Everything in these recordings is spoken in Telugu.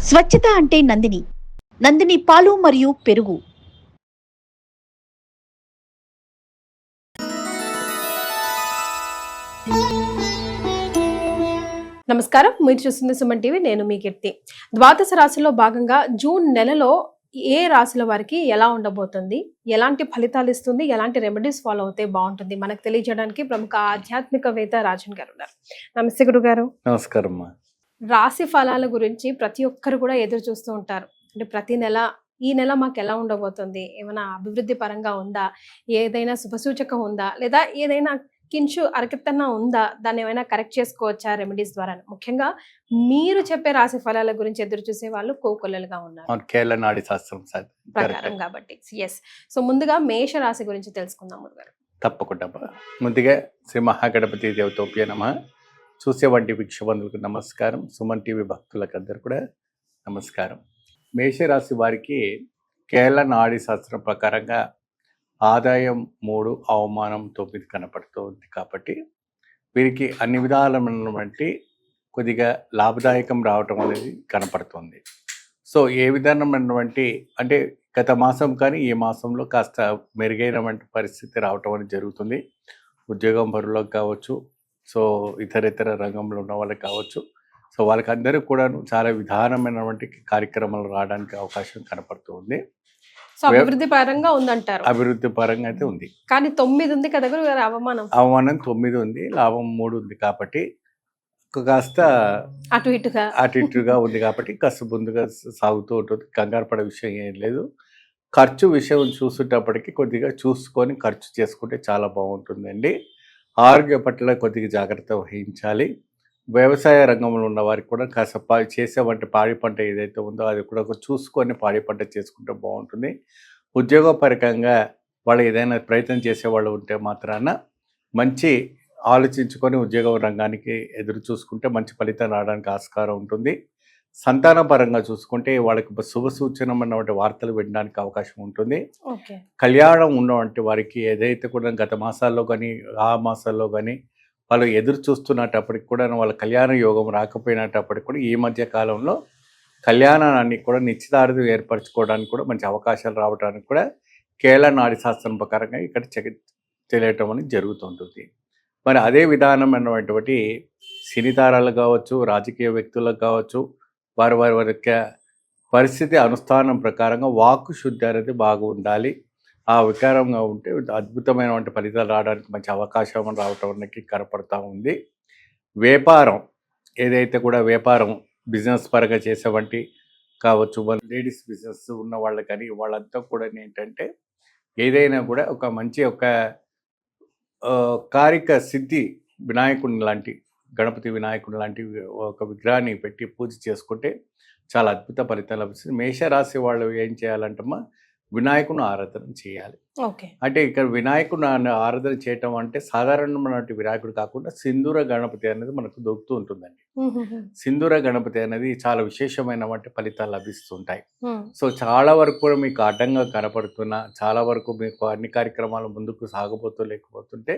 స్వచ్ఛత అంటే నందిని. నందిని పాలు మరియు పెరుగు. నమస్కారం, మీరు చూస్తుంది సుమన్ టీవీ. నేను మీ కీర్తి. ద్వాదశ రాశిలో భాగంగా జూన్ నెలలో ఏ రాశుల వారికి ఎలా ఉండబోతుంది, ఎలాంటి ఫలితాలు ఇస్తుంది, ఎలాంటి రెమెడీస్ ఫాలో అవుతే బాగుంటుంది మనకు తెలియజేయడానికి ప్రముఖ ఆధ్యాత్మికవేత్త రాజన్ గారు ఉన్నారు. నమస్తే గురుగారు. నమస్కారం. రాశి ఫలాల గురించి ప్రతి ఒక్కరు కూడా ఎదురు చూస్తూ ఉంటారు. అంటే ప్రతి నెల ఈ నెల మాకు ఎలా ఉండబోతుంది, ఏమైనా అభివృద్ధి పరంగా ఉందా, ఏదైనా శుభసూచకం ఉందా, లేదా ఏదైనా కించు అరకెత్తన ఉందా, దాన్ని ఏమైనా కరెక్ట్ చేసుకోవచ్చా రెమెడీస్ ద్వారా. ముఖ్యంగా మీరు చెప్పే రాశి ఫలాల గురించి ఎదురు చూసే వాళ్ళు కోకొల్లలుగా ఉన్నారు కేరళ నాడి శాస్త్రం ప్రకారం కాబట్టి. ఎస్. సో ముందుగా మేష రాశి గురించి తెలుసుకుందాం గురుగారు. తప్పకుండా. ముందుగా శ్రీ మహాగణపతి దేవతోప్య నమః. చూసేవంటి వీక్షబంధులకు నమస్కారం. సుమన్ టీవీ భక్తులకు అందరు కూడా నమస్కారం. మేషరాశి వారికి కేరళ నాడి శాస్త్రం ప్రకారంగా ఆదాయం 3, అవమానం 9 కనపడుతుంది. కాబట్టి వీరికి అన్ని విధాలైనటువంటి కొద్దిగా లాభదాయకం రావటం అనేది కనపడుతుంది. సో ఏ విధానమైనటువంటి అంటే గత మాసం కానీ ఈ మాసంలో కాస్త మెరుగైనటువంటి పరిస్థితి రావటం అనేది జరుగుతుంది. ఉద్యోగం పరులకు కావచ్చు, సో ఇతర రంగంలో ఉన్న వాళ్ళకి కావచ్చు, సో వాళ్ళకందరూ కూడా చాలా విధానమైనటువంటి కార్యక్రమాలు రావడానికి అవకాశం కనపడుతుంది. సో అభివృద్ధి పరంగా ఉందంటారు. అభివృద్ధి పరంగా అయితే ఉంది, కానీ 9 ఉంది కదా గురుగారు. అవమానం 9 ఉంది, లాభం 3 ఉంది. కాబట్టి కాస్త అటు ఇటుగా ఉంది. కాబట్టి కాస్త ముందుగా సాగుతూ ఉంటుంది. కంగారు పడే విషయం ఏం లేదు. ఖర్చు విషయం చూసేటప్పటికి కొద్దిగా చూసుకొని ఖర్చు చేసుకుంటే చాలా బాగుంటుందండి. ఆరోగ్య పట్ల కొద్దిగా జాగ్రత్త వహించాలి. వ్యవసాయ రంగంలో ఉన్న వారికి కూడా కాస్త చేసేవంటి పాడి పంట ఏదైతే ఉందో అది కూడా చూసుకొని పాడి పంట చేసుకుంటే బాగుంటుంది. ఉద్యోగపరంగా వాళ్ళు ఏదైనా ప్రయత్నం చేసేవాళ్ళు ఉంటే మాత్రాన మంచి ఆలోచించుకొని ఉద్యోగ రంగానికి ఎదురు చూసుకుంటే మంచి ఫలితం రావడానికి ఆస్కారం ఉంటుంది. సంతానపరంగా చూసుకుంటే వాళ్ళకి శుభ సూచనమైనటువంటి వార్తలు వినడానికి అవకాశం ఉంటుంది. కళ్యాణం ఉన్నటువంటి వారికి ఏదైతే కూడా గత మాసాల్లో కానీ ఆ మాసాల్లో కానీ వాళ్ళు ఎదురు చూస్తున్నప్పటికి కూడా వాళ్ళ కళ్యాణ యోగం రాకపోయినప్పటికి కూడా ఈ మధ్య కాలంలో కళ్యాణాన్ని కూడా నిశ్చితార్థం ఏర్పరచుకోవడానికి కూడా మంచి అవకాశాలు రావడానికి కూడా కేరళ నాడి శాస్త్రం ప్రకారంగా ఇక్కడ తెలియటం అనేది జరుగుతుంటుంది. మరి అదే విధానమైనటువంటి సినీతారాలు కావచ్చు, రాజకీయ వ్యక్తులకు కావచ్చు, వారి పరిస్థితి అనుష్ఠానం ప్రకారంగా వాక్కు శుద్ధి అనేది బాగా ఉండాలి. ఆ వికారంగా ఉంటే అద్భుతమైనటువంటి ఫలితాలు రావడానికి మంచి అవకాశం రావటం అనేది కనపడతా ఉంది. వ్యాపారం ఏదైతే కూడా వ్యాపారం బిజినెస్ పరంగా చేసేవంటి కావచ్చు, లేడీస్ బిజినెస్ ఉన్న వాళ్ళు కానీ వాళ్ళంతా కూడా ఏంటంటే ఏదైనా కూడా ఒక మంచి ఒక కారిక సిద్ధి వినాయకుని లాంటి గణపతి వినాయకుడు లాంటి ఒక విగ్రహాన్ని పెట్టి పూజ చేసుకుంటే చాలా అద్భుత ఫలితాలు లభిస్తుంది. మేషరాశి వాళ్ళు ఏం చేయాలంటమ్మా, వినాయకుని ఆరాధన చేయాలి. అంటే ఇక్కడ వినాయకుని ఆరాధన చేయటం అంటే సాధారణమైన వినాయకుడు కాకుండా సింధూర గణపతి అనేది మనకు దొరుకుతూ ఉంటుందండి. సింధూర గణపతి అనేది చాలా విశేషమైనటువంటి ఫలితాలు లభిస్తుంటాయి. సో చాలా వరకు కూడా మీకు అడ్డంగా కనపడుతున్నా, చాలా వరకు మీకు అన్ని కార్యక్రమాలు ముందుకు లేకపోతుంటే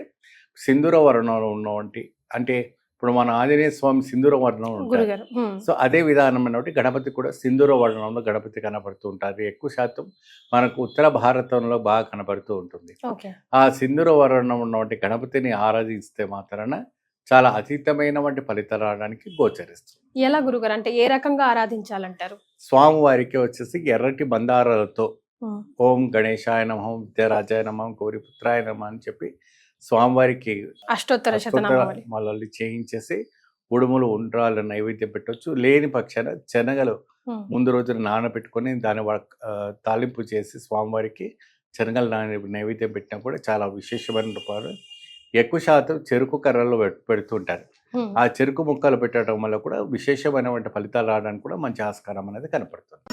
సింధూర వర్ణంలో ఉన్నవంటి అంటే ఇప్పుడు మన ఆంజనేయ స్వామి సింధూర వర్ణంలో ఉంటారు. సో అదే విధానమైన గణపతి కూడా సింధూర వర్ణంలో గణపతి కనపడుతూ ఉంటారు. ఎక్కువ శాతం మనకు ఉత్తర భారతంలో బాగా కనపడుతూ ఉంటుంది. ఆ సింధూర వర్ణం ఉన్నటువంటి గణపతిని ఆరాధిస్తే మాత్రాన చాలా అతీతమైనటువంటి ఫలితాలు రావడానికి గోచరిస్తుంది. ఎలా గురుగారు, అంటే ఏ రకంగా ఆరాధించాలంటారు? స్వామివారికి వచ్చేసి ఎర్రటి బందారాలతో ఓం గణేశాయ నమః, విద్యారాజాయ నమః, గౌరీపుత్రాయ నమః అని చెప్పి స్వామివారికి అష్టోత్తర శతనామావళి చేయించేసి ఉడుములు ఉండ్రాలు నైవేద్యం పెట్టవచ్చు. లేని పక్షాన శనగలు ముందు రోజున నానబెట్టుకొని దాని తాలింపు చేసి స్వామివారికి శనగలు నైవేద్యం పెట్టినా కూడా చాలా విశేషమైన పాలు. ఎక్కువ శాతం చెరుకు కర్రలు పెడుతుంటారు. ఆ చెరుకు ముక్కలు పెట్టడం వల్ల కూడా విశేషమైనటువంటి ఫలితాలు రావడానికి కూడా మంచి ఆస్కారం అనేది కనపడుతుంది.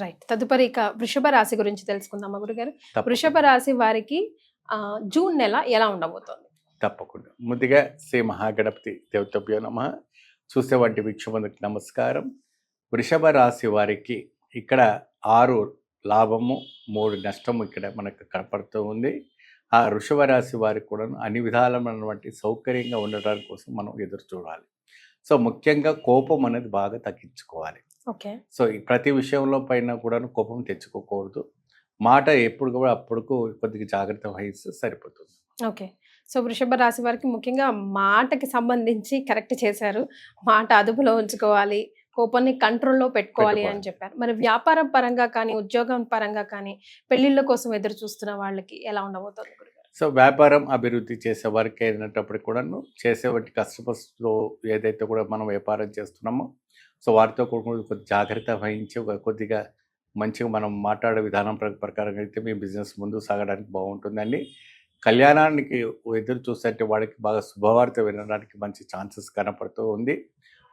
రైట్. తదుపరి ఇక వృషభ రాశి గురించి తెలుసుకుందామా గురుగారు. వృషభ రాశి వారికి జూన్ నెల ఎలా ఉండబోతోంది? తప్పకుండా. ముందుగా శ్రీ మహాగణపతి దేవతభ్యో నమః. చూసేవంటి వీక్షబంధులకు నమస్కారం. వృషభ రాశి వారికి ఇక్కడ 6 లాభము 3 నష్టము ఇక్కడ మనకు కనపడుతూ ఉంది. ఆ వృషభ రాశి వారికి కూడా అన్ని విధాలమైనటువంటి సౌకర్యంగా ఉండడానికి కోసం మనం ఎదురు చూడాలి. సో ముఖ్యంగా కోపం అనేది బాగా తగ్గించుకోవాలి. ఓకే. సో ఈ ప్రతి విషయంలో పైన కూడాను కోపం తెచ్చుకోకూడదు. మాట ఎప్పుడు కూడా అప్పుడుకు కొద్దిగా జాగ్రత్త వహిస్తే సరిపోతుంది. ఓకే. సో వృషభ రాశి వారికి ముఖ్యంగా మాటకి సంబంధించి కరెక్ట్ చేశారు. మాట అదుపులో ఉంచుకోవాలి, కోపాన్ని కంట్రోల్‌లో పెట్టుకోవాలి అని చెప్పారు. మరి వ్యాపారం పరంగా కానీ, ఉద్యోగం పరంగా కానీ, పెళ్ళిళ్ళ కోసం ఎదురు చూస్తున్న వాళ్ళకి ఎలా ఉండబోతోంది గురుగారు? సో వ్యాపారం అభివృద్ధి చేసే వారికి అయినప్పటికీ కూడాను చేసేవాటి కస్టమర్స్‌తో ఏదైతే కూడా మనం వ్యాపారం చేస్తున్నామో సో వారితో కూడా కొద్ది జాగ్రత్త వహించి కొద్దిగా మంచిగా మనం మాట్లాడే విధానం ప్రకారంగా అయితే మీ బిజినెస్ ముందుకు సాగడానికి బాగుంటుందండి. కళ్యాణానికి ఎదురు చూస్తే వాడికి బాగా శుభవార్త వినడానికి మంచి ఛాన్సెస్ కనపడుతూ ఉంది.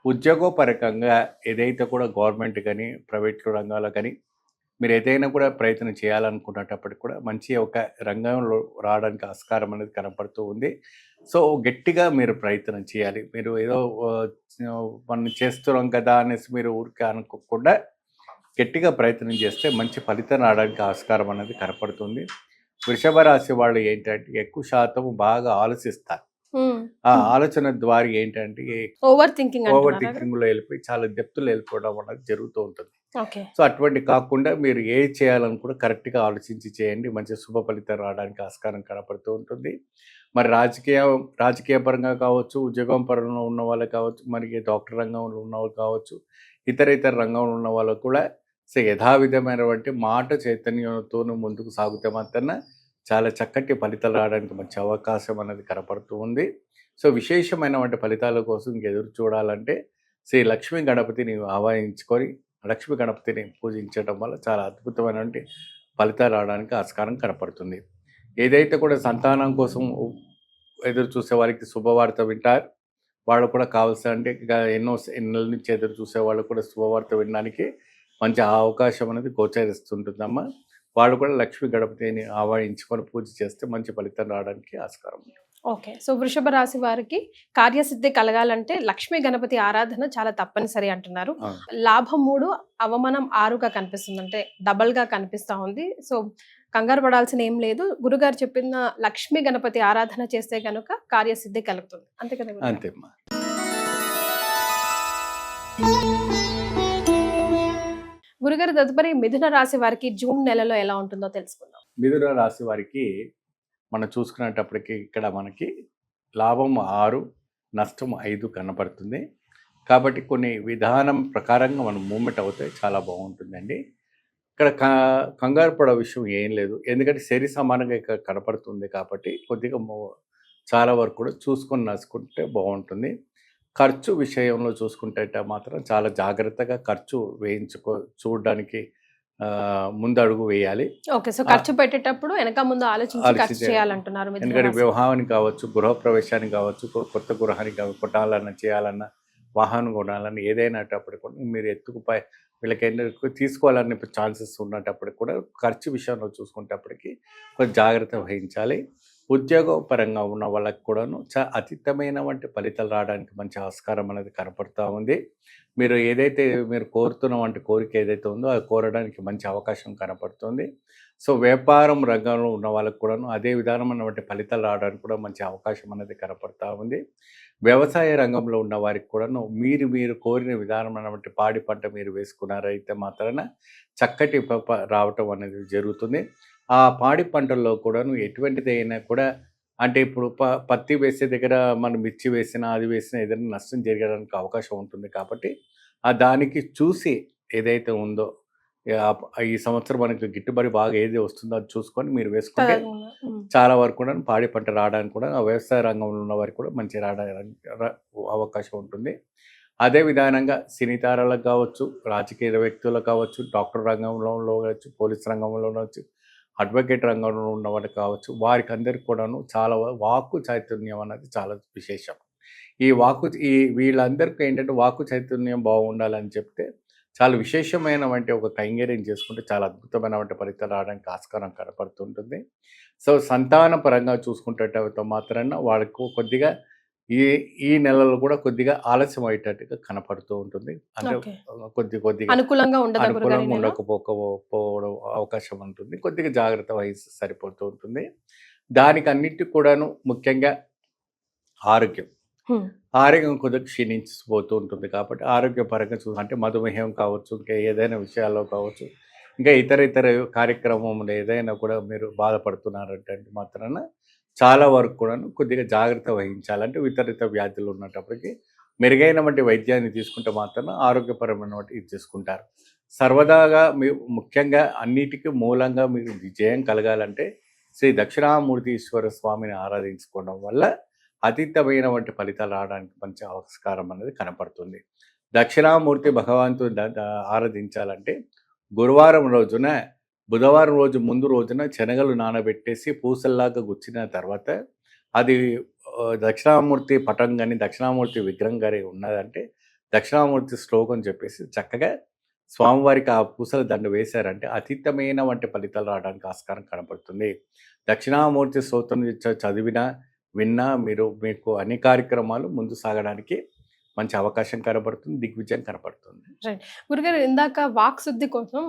ఉద్యోగపరంగా ఏదైతే కూడా గవర్నమెంట్ కానీ ప్రైవేట్ రంగాల్లో కానీ మీరు ఏదైనా కూడా ప్రయత్నం చేయాలనుకున్నప్పటికి కూడా మంచి ఒక రంగంలో రావడానికి ఆస్కారం అనేది కనపడుతూ ఉంది. సో గట్టిగా మీరు ప్రయత్నం చేయాలి. మీరు ఏదో మనం చేస్తున్నాం కదా అనేసి మీరు ఊరికే అనుకోకుండా గట్టిగా ప్రయత్నం చేస్తే మంచి ఫలితం రావడానికి ఆస్కారం అనేది కనపడుతుంది. వృషభ రాశి వాళ్ళు ఏంటంటే ఎక్కువ శాతం బాగా ఆలోచిస్తారు. ఆ ఆలోచన ద్వారా ఏంటంటే ఓవర్ థింకింగ్ లో వెళ్ళిపోయి చాలా డెప్త్లో వెళ్ళిపోవడం అనేది జరుగుతూ ఉంటుంది. ఓకే. సో అటువంటి కాకుండా మీరు ఏ చేయాలని కూడా కరెక్ట్గా ఆలోచించి చేయండి. మంచి శుభ ఫలితం రావడానికి ఆస్కారం కనపడుతూ ఉంటుంది. మరి రాజకీయ పరంగా కావచ్చు, ఉద్యోగం పరంగా ఉన్న వాళ్ళకి కావచ్చు, మరి డాక్టర్ రంగంలో ఉన్న వాళ్ళు కావచ్చు, ఇతర రంగంలో ఉన్న వాళ్ళకు కూడా సో యథావిధమైనటువంటి మాట చైతన్యంతో ముందుకు సాగితే మాత్రం చాలా చక్కటి ఫలితాలు రావడానికి మంచి అవకాశం అనేది కనపడుతూ ఉంది. సో విశేషమైనటువంటి ఫలితాల కోసం ఎదురు చూడాలంటే శ్రీ లక్ష్మీ గణపతిని ఆవాహించుకొని లక్ష్మీ గణపతిని పూజించడం వల్ల చాలా అద్భుతమైనటువంటి ఫలితాలు రావడానికి ఆస్కారం కనపడుతుంది. ఏదైతే కూడా సంతానం కోసం ఎదురు చూసే వారికి శుభవార్త వింటారు. వాళ్ళు కూడా కావాల్సిన అంటే ఎన్నో నెలల నుంచి ఎదురు చూసే వాళ్ళు కూడా శుభవార్త వినడానికి మంచి అవకాశం అనేది గోచరిస్తుంటుందమ్మా. వాళ్ళు కూడా లక్ష్మీ గణపతిని ఆవాహించుకొని పూజ చేస్తే మంచి ఫలితం రావడానికి ఆస్కారం ఉంది. ఓకే. సో వృషభ రాశి వారికి కార్యసిద్ధి కలగాలంటే లక్ష్మీ గణపతి ఆరాధన చాలా తప్పనిసరి అంటున్నారు. లాభం 3, అవమానం 6గా కనిపిస్తుంది, అంటే డబల్ గా కనిపిస్తా ఉంది. సో కంగారు పడాల్సిన ఏం లేదు. గురుగారు చెప్పిన లక్ష్మీ గణపతి ఆరాధన చేస్తే కనుక కార్యసిద్ధి కలుగుతుంది, అంతే కదా? అంతేమ్మా. గురుగారు తదుపరి మిథున రాశి వారికి జూన్ నెలలో ఎలా ఉంటుందో తెలుసుకుందాం. మిథున రాశి వారికి మనం చూసుకునేటప్పటికి ఇక్కడ మనకి లాభం 6, నష్టం 5 కనపడుతుంది. కాబట్టి కొన్ని విధానం ప్రకారంగా మనం మూమెంట్ అవుతే చాలా బాగుంటుందండి. ఇక్కడ కంగారు పడే విషయం ఏం లేదు. ఎందుకంటే శరీర సమానంగా ఇక్కడ కనపడుతుంది కాబట్టి కొద్దిగా చాలా వరకు కూడా చూసుకొని నడుచుకుంటే బాగుంటుంది. ఖర్చు విషయంలో చూసుకుంటే మాత్రం చాలా జాగ్రత్తగా ఖర్చు చూడడానికి ముందు అడుగు వేయాలి. ఓకే. సో ఖర్చు పెట్టేటప్పుడు వెనక ముందు ఆలోచించి ఖర్చు చేయాలంటున్నారు. ఎందుకంటే వివాహానికి కావచ్చు, గృహప్రవేశానికి కావచ్చు, కొత్త గృహానికి కొట్టాలన్నా, చేయాలన్నా, వాహనం కొనాలన్నా ఏదైనాటప్పుడు కూడా మీరు వీళ్ళకైనా తీసుకోవాలనే ఛాన్సెస్ ఉన్నప్పటికి కూడా ఖర్చు విషయంలో చూసుకునేటప్పటికి కొంచెం జాగ్రత్త వహించాలి. ఉద్యోగ పరంగా ఉన్న వాళ్ళకి కూడాను అతీతమైనటువంటి ఫలితాలు రావడానికి మంచి ఆస్కారం అనేది కనపడుతూ ఉంది. మీరు ఏదైతే మీరు కోరుతున్నటువంటి కోరిక ఏదైతే ఉందో అది కోరడానికి మంచి అవకాశం కనపడుతుంది. సో వ్యాపారం రంగంలో ఉన్న వాళ్ళకి కూడాను అదే విధానమైనటువంటి ఫలితాలు రావడానికి కూడా మంచి అవకాశం అనేది కనపడుతూ ఉంది. వ్యవసాయ రంగంలో ఉన్న వారికి కూడాను మీరు కోరిన విధానమైనటువంటి పాడి పంట మీరు వేసుకున్నారైతే మాత్రాన చక్కటి రావటం అనేది జరుగుతుంది. ఆ పాడి పంటల్లో కూడాను ఎటువంటిది అయినా కూడా అంటే ఇప్పుడు పత్తి వేసే దగ్గర మనం మిర్చి వేసినా అది వేసినా ఏదైనా నష్టం జరగడానికి అవకాశం ఉంటుంది. కాబట్టి ఆ దానికి చూసి ఏదైతే ఉందో ఈ సంవత్సరం మనకి గిట్టుబడి బాగా ఏది వస్తుందో అది చూసుకొని మీరు వేసుకుంటే చాలా వరకు కూడా పాడి పంట రావడానికి కూడా ఆ వ్యవసాయ రంగంలో ఉన్న వారికి కూడా మంచి రావడానికి అవకాశం ఉంటుంది. అదే విధానంగా సినీ తారాలకు కావచ్చు, రాజకీయ వ్యక్తులకు కావచ్చు, డాక్టర్ రంగంలో కావచ్చు, పోలీస్ రంగంలో కావచ్చు, అడ్వకేట్ రంగంలో ఉన్న వాళ్ళు కావచ్చు, వారికి అందరికి కూడాను చాలా వాక్కు చైతన్యం అనేది చాలా విశేషం. ఈ వీళ్ళందరికీ ఏంటంటే వాక్కు చైతన్యం బాగుండాలని చెప్తే చాలా విశేషమైనటువంటి ఒక కైంగర్యం చేసుకుంటే చాలా అద్భుతమైనటువంటి ఫలితాలు రావడానికి ఆస్కారం కనపడుతుంటుంది. సో సంతాన పరంగా చూసుకుంటే మాత్రాన వాళ్ళకు కొద్దిగా ఈ నెలలో కూడా కొద్దిగా ఆలస్యం అయ్యేటట్టుగా కనపడుతూ ఉంటుంది. అంటే కొద్దిగా అనుకూలంగా ఉండకపోవడం అవకాశం ఉంటుంది. కొద్దిగా జాగ్రత్త వహిస్తే సరిపోతూ ఉంటుంది. దానికి అన్నిటికి కూడాను ముఖ్యంగా ఆరోగ్యం. హ్మ్. ఆరోగ్యం కొద్దిగా క్షీణించిపోతూ ఉంటుంది కాబట్టి ఆరోగ్యపరంగా అంటే మధుమేహం కావచ్చు, ఇంకా ఏదైనా విషయాల్లో కావచ్చు, ఇంకా ఇతర కార్యక్రమంలో ఏదైనా కూడా మీరు బాధపడుతున్నారంటే మాత్రాన చాలా వరకు కూడాను కొద్దిగా జాగ్రత్త వహించాలంటే ఇతరిత వ్యాధులు ఉన్నప్పటికీ మెరుగైన వంటి వైద్యాన్ని తీసుకుంటే మాత్రం ఆరోగ్యపరమైన వంటి ఇది తీసుకుంటారు. సర్వదాగా మీరు ముఖ్యంగా అన్నిటికీ మూలంగా మీకు విజయం కలగాలంటే శ్రీ దక్షిణామూర్తీశ్వర స్వామిని ఆరాధించుకోవడం వల్ల అతీతమైన వంటి ఫలితాలు రావడానికి మంచి ఆస్కారం అనేది కనపడుతుంది. దక్షిణామూర్తి భగవంతుని ఆరాధించాలంటే గురువారం రోజున, బుధవారం రోజు ముందు రోజున శనగలు నానబెట్టేసి పూసల్లాగా గుచ్చిన తర్వాత అది దక్షిణామూర్తి పటం కానీ దక్షిణామూర్తి విగ్రహం కానీ ఉన్నదంటే దక్షిణామూర్తి శ్లోకం చెప్పేసి చక్కగా స్వామివారికి ఆ పూసల దండ వేశారంటే అతీతమైన వంటి ఫలితాలు రావడానికి ఆస్కారం కనపడుతుంది. దక్షిణామూర్తి స్తోత్రం చదివినా విన్నా మీకు అన్ని కార్యక్రమాలు ముందు సాగడానికి మంచి అవకాశం కనబడుతుంది, దిగ్విజయం కనపడుతుంది. రైట్. గురుగారు, ఇందాక వాక్ శుద్ధి కోసం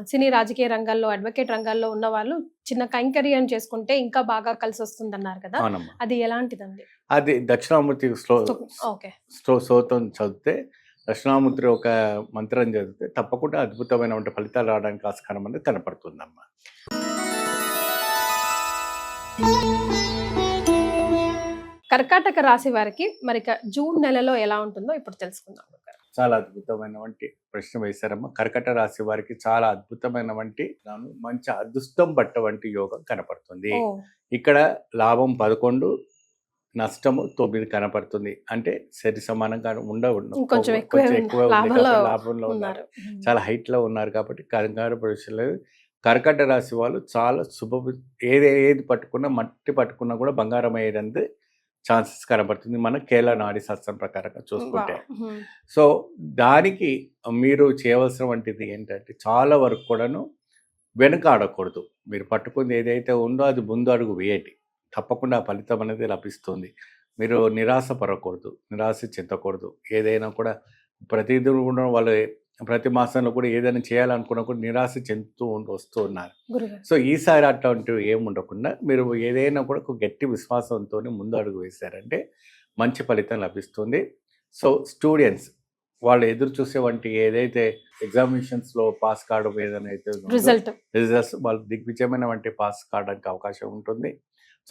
సినీ రాజకీయ రంగాల్లో, అడ్వకేట్ రంగాల్లో ఉన్న వాళ్ళు చిన్న కైంకర్యం చేసుకుంటే ఇంకా బాగా కలిసి వస్తుంది అన్నారు కదా, అవునమ్మా. అది ఎలాంటిదండి? అది దక్షిణామూర్తి ఓకే. స్తోత్రం చదివితే, దక్షిణామూర్తి ఒక మంత్రం చదివితే తప్పకుండా అద్భుతమైన ఫలితాలు రావడానికి ఆస్కారం అనేది కనపడుతుందమ్మా. కర్కాటక రాశి వారికి మరి జూన్ నెలలో ఎలా ఉంటుందో ఇప్పుడు తెలుసుకుందాం. చాలా అద్భుతమైన ప్రశ్న వేశారమ్మా. కర్కట రాశి వారికి చాలా అద్భుతమైన మంచి అదృష్టం పట్ట వంటి యోగం కనపడుతుంది. ఇక్కడ లాభం 11, నష్టము 9 కనపడుతుంది. అంటే సరి సమానంగా కొంచెం ఎక్కువ లాభంలో ఉన్నారు, చాలా హైట్ లో ఉన్నారు కాబట్టి కంగారు పడలేదు. కర్కట రాశి వాళ్ళు చాలా ఏది పట్టుకున్నా, మట్టి పట్టుకున్నా కూడా బంగారం అయ్యేది ఛాన్సెస్ కనబడుతుంది మన కేరళ నాడి శాస్త్రం ప్రకారంగా చూసుకుంటే. సో దానికి మీరు చేయవలసిన వంటిది ఏంటంటే చాలా వరకు కూడాను వెనుక ఆడకూడదు. మీరు పట్టుకుంది ఏదైతే ఉందో అది ముందు అడుగు వేయండి, తప్పకుండా ఫలితం అనేది లభిస్తుంది. మీరు నిరాశ పడకూడదు, నిరాశ చెందకూడదు. ఏదైనా కూడా ప్రతిదీ కూడా వాళ్ళు ప్రతి మాసంలో కూడా ఏదైనా చేయాలనుకున్నా కూడా నిరాశ చెందుతూ వస్తూ ఉన్నారు. సో ఈసారి అటువంటివి ఏమి ఉండకుండా మీరు ఏదైనా కూడా ఒక గట్టి విశ్వాసంతో ముందు అడుగు వేశారంటే మంచి ఫలితం లభిస్తుంది. సో స్టూడెంట్స్ వాళ్ళు ఎదురు చూసే వంటి ఏదైతే ఎగ్జామినేషన్స్లో పాస్ కావడం ఏదైనా అయితే రిజల్ట్స్ వాళ్ళు దిగ్విజయమైన వంటి పాస్ కావడానికి అవకాశం ఉంటుంది.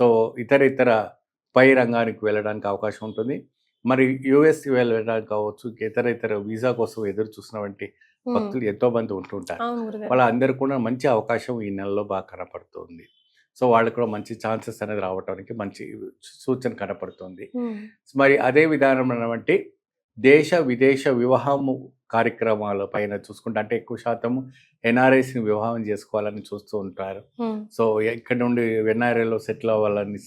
సో ఇతర పై రంగానికి వెళ్ళడానికి అవకాశం ఉంటుంది. మరి యుఎస్ వెళ్ళడానికి కావచ్చు, ఇతర వీసా కోసం ఎదురు చూసిన వంటి భక్తులు ఎంతో మంది ఉంటుంటారు. వాళ్ళందరూ కూడా మంచి అవకాశం ఈ నెలలో బాగా కనపడుతుంది. సో వాళ్ళకు కూడా మంచి ఛాన్సెస్ అనేది రావడానికి మంచి సూచన కనపడుతుంది. మరి అదే విధానం వంటి దేశ విదేశ వివాహము కార్యక్రమాల పైన చూసుకుంటే అంటే ఎక్కువ శాతం ఎన్ఆర్ఐస్ని వివాహం చేసుకోవాలని చూస్తూ ఉంటారు. సో ఇక్కడ నుండి ఎన్ఆర్ఐలో సెటిల్ అవ్వాలని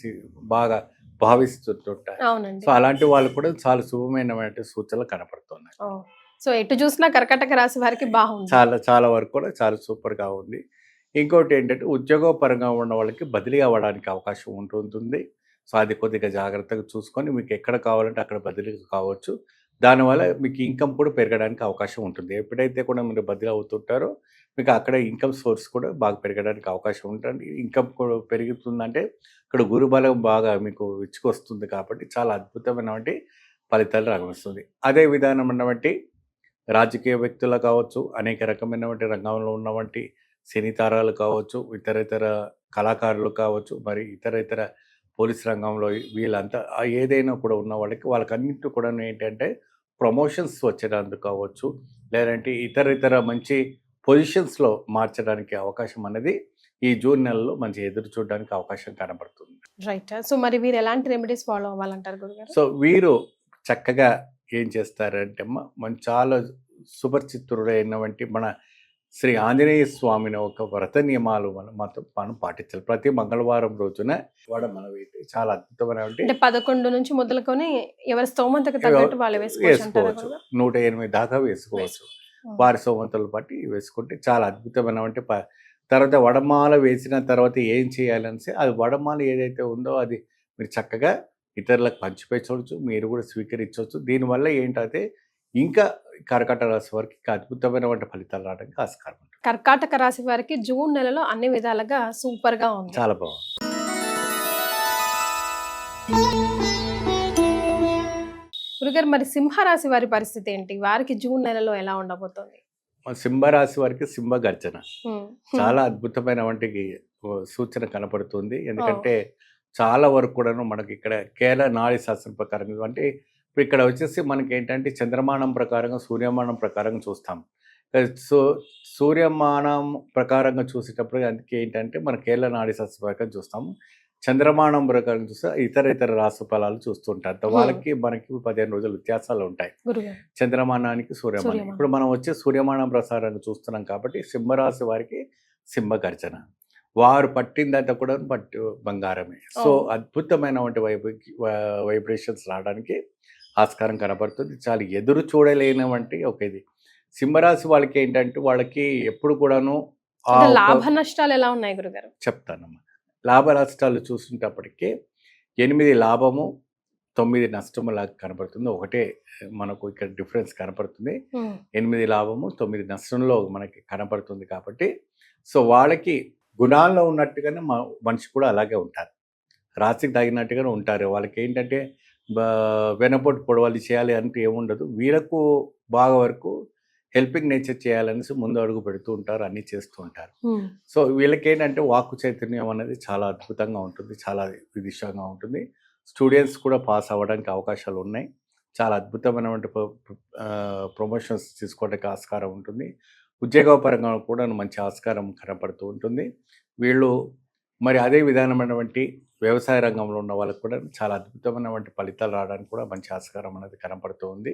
బాగా భావిస్తుంటారు. సో అలాంటి వాళ్ళు కూడా చాలా శుభమైన సూచనలు కనపడుతున్నాయి. సో ఎటు చూసినా కర్కాటక రాశి వారికి బాగుంది, చాలా వరకు కూడా చాలా సూపర్ గా ఉంది. ఇంకోటి ఏంటంటే ఉద్యోగపరంగా ఉన్న వాళ్ళకి బదిలీ అవ్వడానికి అవకాశం ఉంటుంది. సో అది కొద్దిగా జాగ్రత్తగా చూసుకొని మీకు ఎక్కడ కావాలంటే అక్కడ బదిలీ కావచ్చు. దానివల్ల మీకు ఇన్కమ్ కూడా పెరగడానికి అవకాశం ఉంటుంది. ఎప్పుడైతే కూడా మీరు బదిలీ అవుతుంటారో మీకు అక్కడ ఇన్కమ్ సోర్స్ కూడా బాగా పెరగడానికి అవకాశం ఉంటుంది. ఇన్కమ్ కూడా పెరుగుతుందంటే ఇక్కడ గురుబలం బాగా మీకు ఇచ్చుకొస్తుంది కాబట్టి చాలా అద్భుతమైనటువంటి ఫలితాలు రాగొస్తుంది. అదే విధానమైనటువంటి రాజకీయ వ్యక్తులు కావచ్చు, అనేక రకమైనటువంటి రంగంలో ఉన్నటువంటి సినీ తారాలు కావచ్చు, ఇతర కళాకారులు కావచ్చు, మరి ఇతర పోలీస్ రంగంలో వీళ్ళంతా ఏదైనా కూడా ఉన్న వాళ్ళకన్నింటి కూడా ఏంటంటే ప్రమోషన్స్ వచ్చేటందుకు కావచ్చు, లేదంటే ఇతర మంచి పొజిషన్స్లో మార్చడానికి అవకాశం అనేది ఈ జూన్ నెలలో మంచి ఎదురు చూడడానికి అవకాశం కనబడుతుంది. రైట్. సో మరి వీరు ఎలాంటి రెమెడీస్ ఫాలో అవ్వాలంటారు గురుగారు? సో వీరు చక్కగా ఏం చేస్తారంటే చాలా సుపరిచితుడైనటువంటి మన శ్రీ ఆంజనేయ స్వామిని ఒక వ్రత నియమాలు మనం పాటించాలి. ప్రతి మంగళవారం రోజున మన చాలా అద్భుతమైన 11 నుంచి మొదలుకొని ఎవరి స్తోమతకు తగ్గట్టు వాళ్ళు వేసుకోవచ్చు. 108 దాకా వేసుకోవచ్చు. వారి స్తోమతలు బట్టి వేసుకుంటే చాలా అద్భుతమైన తర్వాత వడమాల వేసిన తర్వాత ఏం చేయాలని అది వడమాల ఏదైతే ఉందో అది మీరు చక్కగా ఇతరులకు పంచిపెట్టవచ్చు, మీరు కూడా స్వీకరించవచ్చు. దీనివల్ల ఏంటంటే ఇంకా కర్కాటక రాశి వారికి అద్భుతమైన ఫలితాలు రావడానికి ఆస్కారం ఉంటుంది. కర్కాటక రాశి వారికి జూన్ నెలలో అన్ని విధాలుగా సూపర్ గా ఉంది, చాలా బాగుంది. గురుగారు మరి సింహరాశి వారి పరిస్థితి ఏంటి? వారికి జూన్ నెలలో ఎలా ఉండబోతోంది? మా సింహరాశి వారికి సింహ గర్జన హ్మ్. చాలా అద్భుతమైన వంటికి సూచన కనపడుతుంది. ఎందుకంటే చాలా వరకు కూడాను మనకి ఇక్కడ కేరళ నాడీ శాస్త్రం ప్రకారం అంటే ఇప్పుడు ఇక్కడ వచ్చేసి మనకి ఏంటంటే చంద్రమానం ప్రకారంగా సూర్యమానం ప్రకారంగా చూస్తాం. సో సూర్యమానం ప్రకారంగా చూసేటప్పుడు అందుకే ఏంటంటే మన కేరళ నాడీ శాస్త్రం ప్రకారం చూస్తాము. చంద్రమానం ప్రకారం చూస్తే ఇతర రాశి ఫలాలు చూస్తుంటారు. వాళ్ళకి మనకి 15 రోజుల వ్యత్యాసాలు ఉంటాయి గురుగారు చంద్రమానానికి సూర్యమానం. సూర్యమానం. ఇప్పుడు మనం వచ్చే సూర్యమానం ప్రసారాన్ని చూస్తున్నాం కాబట్టి సింహరాశి వారికి సింహ గర్జన. వారు పట్టిందంతా కూడా పట్టు బంగారమే. సో అవును. అద్భుతమైనటువంటి వైబ్రేషన్స్ రావడానికి ఆస్కారం కనబడుతుంది. చాలా ఎదురు చూడలేనటువంటి ఒక ఇది. సింహరాశి వాళ్ళకి ఏంటంటే వాళ్ళకి ఎప్పుడు కూడాను ఆ అంటే ఒక లాభ నష్టాలు ఎలా ఉన్నాయి గురుగారు? చెప్తానమ్మా. లాభ నష్టాలు చూసినప్పటికీ 8 లాభము 9 నష్టము లాగా కనపడుతుంది. ఒకటే మనకు ఇక్కడ డిఫరెన్స్ కనపడుతుంది. హ్మ్. 8 లాభము 9 నష్టంలో మనకి కనపడుతుంది కాబట్టి సో వాళ్ళకి గుణాల్లో ఉన్నట్టుగానే మనిషి కూడా అలాగే ఉంటారు. రాశికి తగినట్టుగానే ఉంటారు. వాళ్ళకి ఏంటంటే వెనపోటు పొడవాలి చేయాలి అంటే ఏముండదు. వీళ్ళకు బాగా వరకు హెల్పింగ్ నేచర్ చేయాలనేసి ముందు అడుగు పెడుతూ ఉంటారు. అన్నీ చేస్తూ ఉంటారు. హ్మ్. సో వీళ్ళకి ఏంటంటే వాక్కు చైతన్యం అనేది చాలా అద్భుతంగా ఉంటుంది. చాలా విదిష్టంగా ఉంటుంది. స్టూడెంట్స్ కూడా పాస్ అవ్వడానికి అవకాశాలు ఉన్నాయి. చాలా అద్భుతమైనటువంటి ప్రమోషన్స్ తీసుకోవడానికి ఆస్కారం ఉంటుంది. ఉద్యోగపరంగా కూడా మంచి ఆస్కారం కనపడుతూ ఉంటుంది. వీళ్ళు మరి అదే విధానమైనటువంటి వ్యవసాయ రంగంలో ఉన్న వాళ్ళకు కూడా చాలా అద్భుతమైనటువంటి ఫలితాలు రావడానికి కూడా మంచి ఆస్కారం అనేది కనపడుతూ ఉంది.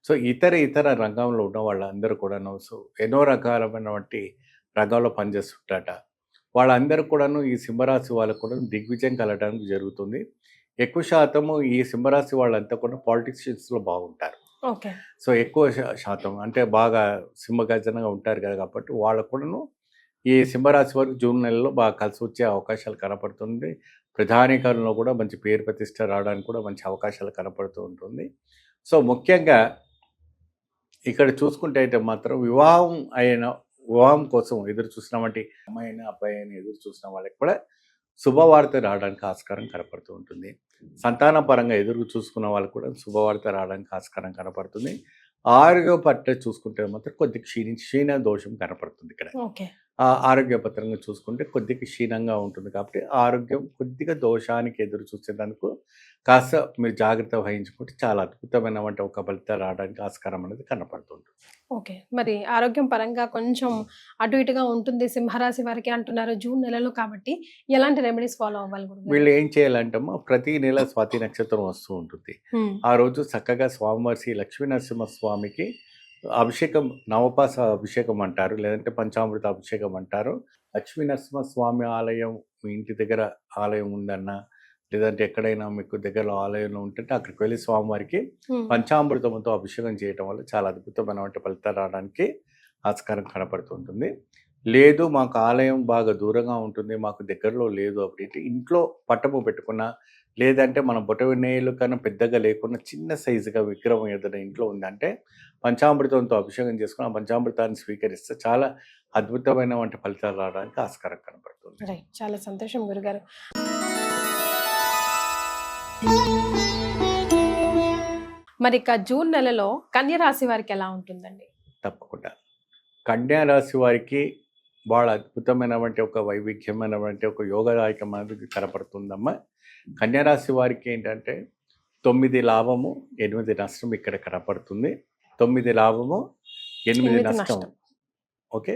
సో ఇతర రంగంలో ఉన్న వాళ్ళందరూ కూడాను సో ఎన్నో రకాలమైనటువంటి రంగంలో పనిచేస్తుంటారట. వాళ్ళందరూ కూడాను ఈ సింహరాశి వాళ్ళకు కూడా దిగ్విజయం కలగడానికి జరుగుతుంది. ఎక్కువ శాతము ఈ సింహరాశి వాళ్ళంతా కూడా పాలిటిషియన్స్లో బాగుంటారు. ఓకే. సో ఎక్కువ శాతం అంటే బాగా సింహగర్జనగా ఉంటారు కదా కాబట్టి వాళ్ళకు కూడాను ఈ సింహరాశి వారికి జూన్ నెలలో బాగా కలిసి వచ్చే అవకాశాలు కనపడుతుంది. ప్రధానికరణలో కూడా మంచి పేరు ప్రతిష్ట రావడానికి కూడా మంచి అవకాశాలు కనపడుతూ ఉంటుంది. సో ముఖ్యంగా ఇక్కడ చూసుకుంటే అయితే మాత్రం వివాహం కోసం ఎదురు చూసినామంటే అమ్మాయి అయినా అబ్బాయి అయినా ఎదురు చూసిన వాళ్ళకి కూడా శుభవార్త రావడానికి ఆస్కారం కనపడుతూ ఉంటుంది. సంతాన పరంగా ఎదురు చూసుకున్న వాళ్ళకి కూడా శుభవార్త రావడానికి ఆస్కారం కనపడుతుంది. ఆరోగ్య పట్ల చూసుకుంటే మాత్రం కొద్దిగా క్షీణ దోషం కనపడుతుంది ఇక్కడ. ఓకే. ఆరోగ్యపరంగా చూసుకుంటే కొద్దిగా క్షీణంగా ఉంటుంది కాబట్టి ఆరోగ్యం కొద్దిగా దోషానికి ఎదురు చూసేందుకు కాస్త మీరు జాగ్రత్త వహించుకుంటే చాలా అద్భుతమైనటువంటి ఒక ఫలితాలు రావడానికి ఆస్కారం అనేది కనపడుతుంది. ఓకే. మరి ఆరోగ్యం పరంగా కొంచెం అటు ఇటుగా ఉంటుంది సింహరాశి వారికి అంటున్నారు జూన్ నెలలో కాబట్టి ఎలాంటి రెమెడీస్ ఫాలో అవ్వాలి గురుగారు? వీళ్ళు ఏం చేయాలంటమ్మా ప్రతి నెల స్వాతి నక్షత్రం వస్తూ ఉంటుంది. హ్మ్. ఆ రోజు చక్కగా స్వామివారి శ్రీ లక్ష్మీ నరసింహస్వామికి అభిషేకం నవపాస అభిషేకం అంటారు, లేదంటే పంచామృత అభిషేకం అంటారు. లక్ష్మీ నరసింహస్వామి ఆలయం మీ ఇంటి దగ్గర ఆలయం ఉందన్నా లేదంటే ఎక్కడైనా మీకు దగ్గరలో ఆలయంలో ఉంటుంటే అక్కడికి వెళ్ళి స్వామివారికి హ్మ్. పంచామృతంతో అభిషేకం చేయటం వల్ల చాలా అద్భుతమైనటువంటి ఫలితాలు రావడానికి ఆస్కారం కనపడుతుంటుంది. లేదు మాకు ఆలయం బాగా దూరంగా ఉంటుంది, మాకు దగ్గరలో లేదు அப்படிంటే ఇంట్లో పట్టము పెట్టుకున్న లేదంటే మన బొటనవేలు కన్నా పెద్దగా లేకుండా చిన్న సైజుగా విగ్రహం ఏదైనా ఇంట్లో ఉందంటే పంచామృతంతో అభిషేకం చేసుకుని ఆ పంచామృతాన్ని స్వీకరిస్తే చాలా అద్భుతమైనటువంటి ఫలితాలు రావడానికి ఆస్కారం కనపడుతుంది. రైట్. చాలా సంతోషం గురుగారు. మరి ఇక జూన్ నెలలో కన్య రాశి వారికి ఎలా ఉంటుందండి? తప్పకుండా కన్యా రాశి వారికి వాళ్ళ అద్భుతమైనటువంటి ఒక వైవిధ్యమైనటువంటి ఒక యోగదాయకమైనది కనపడుతుందమ్మా. కన్యా రాశి వారికి ఏంటంటే 9 లాభము 8 నష్టం ఇక్కడ కనపడుతుంది. 9 లాభము 8 నష్టం. ఓకే.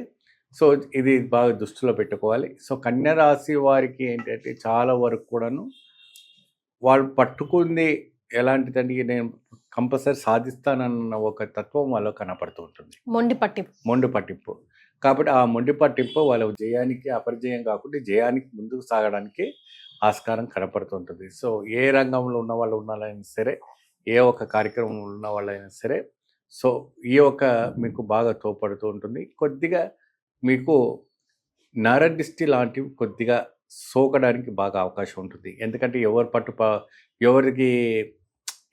సో ఇది బాగా దృష్టిలో పెట్టుకోవాలి. సో కన్యా రాశి వారికి ఏంటంటే చాలా వరకు కూడాను వాళ్ళు పట్టుకుంది ఎలాంటిదండి, నేను కంపల్సరీ సాధిస్తానన్న ఒక తత్వం వాళ్ళలో కనపడుతూ ఉంటుంది. మొండి పట్టింపు కాబట్టి ఆ మొండి పట్టింపు వాళ్ళ జయానికి అపరిజయం కాకుండా జయానికి ముందుకు సాగడానికి ఆస్కారం కనపడుతుంటుంది. సో ఏ రంగంలో ఉన్న వాళ్ళు ఉన్నారైనా సరే, ఏ ఒక్క కార్యక్రమంలో ఉన్న వాళ్ళైనా సరే, సో ఈ యొక్క మీకు బాగా తోడ్పడుతూ ఉంటుంది. కొద్దిగా మీకు నరదిష్టి లాంటివి కొద్దిగా సోకడానికి బాగా అవకాశం ఉంటుంది. ఎందుకంటే ఎవరికి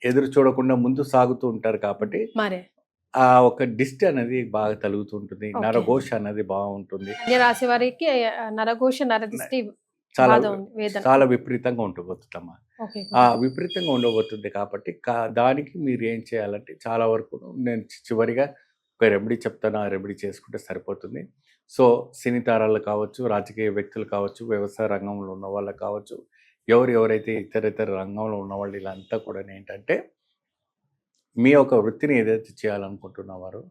ఎదురు చూడకుండా ముందు సాగుతూ ఉంటారు కాబట్టి ఆ ఒక దిష్టి అనేది బాగా తలుగుతూ ఉంటుంది. నరఘోష అనేది బాగుంటుంది. రాశి వారికి నరఘోష నరదిష్టి చాలా బాధ ఉంది, వేదన. చాలా విపరీతంగా ఉండబోతుందమ్మా. ఓకే ఆ గురుగారు. విపరీతంగా ఉండబోతుంది కాబట్టి దానికి మీరు ఏం చేయాలంటే చాలా వరకు నేను చివరిగా ఒక రెమెడీ చెప్తాను. ఆ రెమెడీ చేసుకుంటే సరిపోతుంది. సో సినీ తారాలు కావచ్చు, రాజకీయ వ్యక్తులు కావచ్చు, వ్యవసాయ రంగంలో ఉన్న వాళ్ళు కావచ్చు, ఎవరైతే ఇతర రంగంలో ఉన్న వాళ్ళు వీళ్ళంతా కూడా ఏంటంటే మీ యొక్క వృత్తిని ఏదైతే చేయాలనుకుంటున్నారో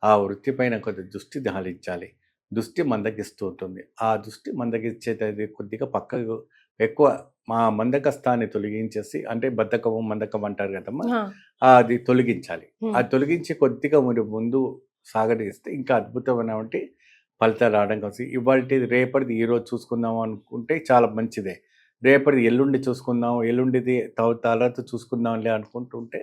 ఆ వృత్తి పైన కొద్ది దృష్టి దాలించాలి. దృష్టి మందగిస్తూ ఉంటుంది. ఆ దృష్టి మందగించేది కొద్దిగా పక్కకు ఎక్కువ మా మందకస్తాన్ని తొలగించేసి, అంటే మందకం అంటారు కదమ్మా, ఆ, అది తొలగించాలి. ఉమ్, అది తొలగించి కొద్దిగా మీరు ముందు సాగదీస్తే ఇంకా అద్భుతమైనటువంటి ఫలితాలు రావడం కోసం ఇవాళ రేపటిది ఈరోజు చూసుకుందాం అనుకుంటే చాలా మంచిదే. రేపటిది ఎల్లుండి చూసుకుందాం, ఎల్లుండిది తర్వాత చూసుకుందాంలే అనుకుంటుంటే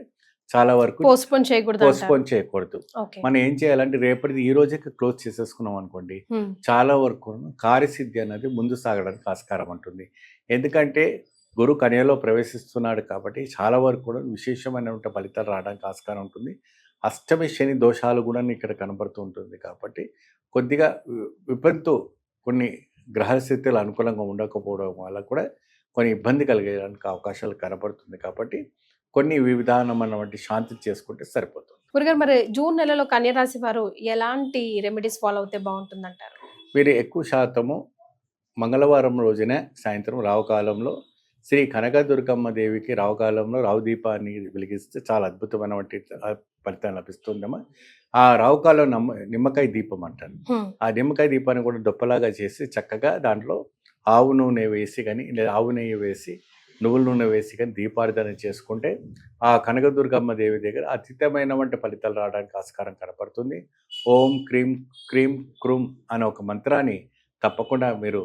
చాలా వరకు పోస్ట్పోన్ చేయకూడదు అంటారు. పోస్ట్పోన్ చేయకూడదు. ఓకే. మనం ఏం చేయాలంటే రేపటిది ఈ రోజే క్లోజ్ చేసేసుకున్నాం అనుకోండి, ఉమ్, చాలా వరకు కార్యసిద్ధి అనేది ముందు సాగడానికి ఆస్కారం ఉంటుంది. ఎందుకంటే గురు కన్యలో ప్రవేశిస్తున్నాడు కాబట్టి చాలా వరకు కూడా విశేషమైనటువంటి ఫలితాలు రావడానికి ఆస్కారం ఉంటుంది. అష్టమి శని దోషాలు కూడా ఇక్కడ కనబడుతూ ఉంటుంది కాబట్టి కొద్దిగా విపత్తు కొన్ని గ్రహస్థితులు అనుకూలంగా ఉండకపోవడం వల్ల కూడా కొన్ని ఇబ్బంది కలిగేయడానికి అవకాశాలు కనబడుతుంది. కాబట్టి కొన్ని విధానమైనటువంటి శాంతి చేసుకుంటే సరిపోతుంది. గురుగారు, మరి జూన్ నెలలో కన్య రాశి వారు ఎలాంటి రెమెడీస్ ఫాలో అవుతే బాగుంటుంది అంటారు? వీరు ఎక్కువ శాతము మంగళవారం రోజునే సాయంత్రం రావుకాలంలో శ్రీ కనకదుర్గమ్మ దేవికి రావుకాలంలో రావు దీపాన్ని వెలిగిస్తే చాలా అద్భుతమైనటువంటి ఫలితం లభిస్తుందమ్మా. ఆ రావుకాలం నిమ్మకాయ దీపం అంటారు. ఆ నిమ్మకాయ దీపాన్ని కూడా దొప్పలాగా చేసి చక్కగా దాంట్లో ఆవు నూనె వేసి కానీ లేదా ఆవు నెయ్యి వేసి నువ్వుల నూనె వేసి కానీ దీపారాధన చేసుకుంటే ఆ కనకదుర్గమ్మ దేవి దగ్గర అతీతమైనటువంటి ఫలితాలు రావడానికి ఆస్కారం కనపడుతుంది. ఓం క్రీం క్రీం క్రూం అనే ఒక మంత్రాన్ని తప్పకుండా మీరు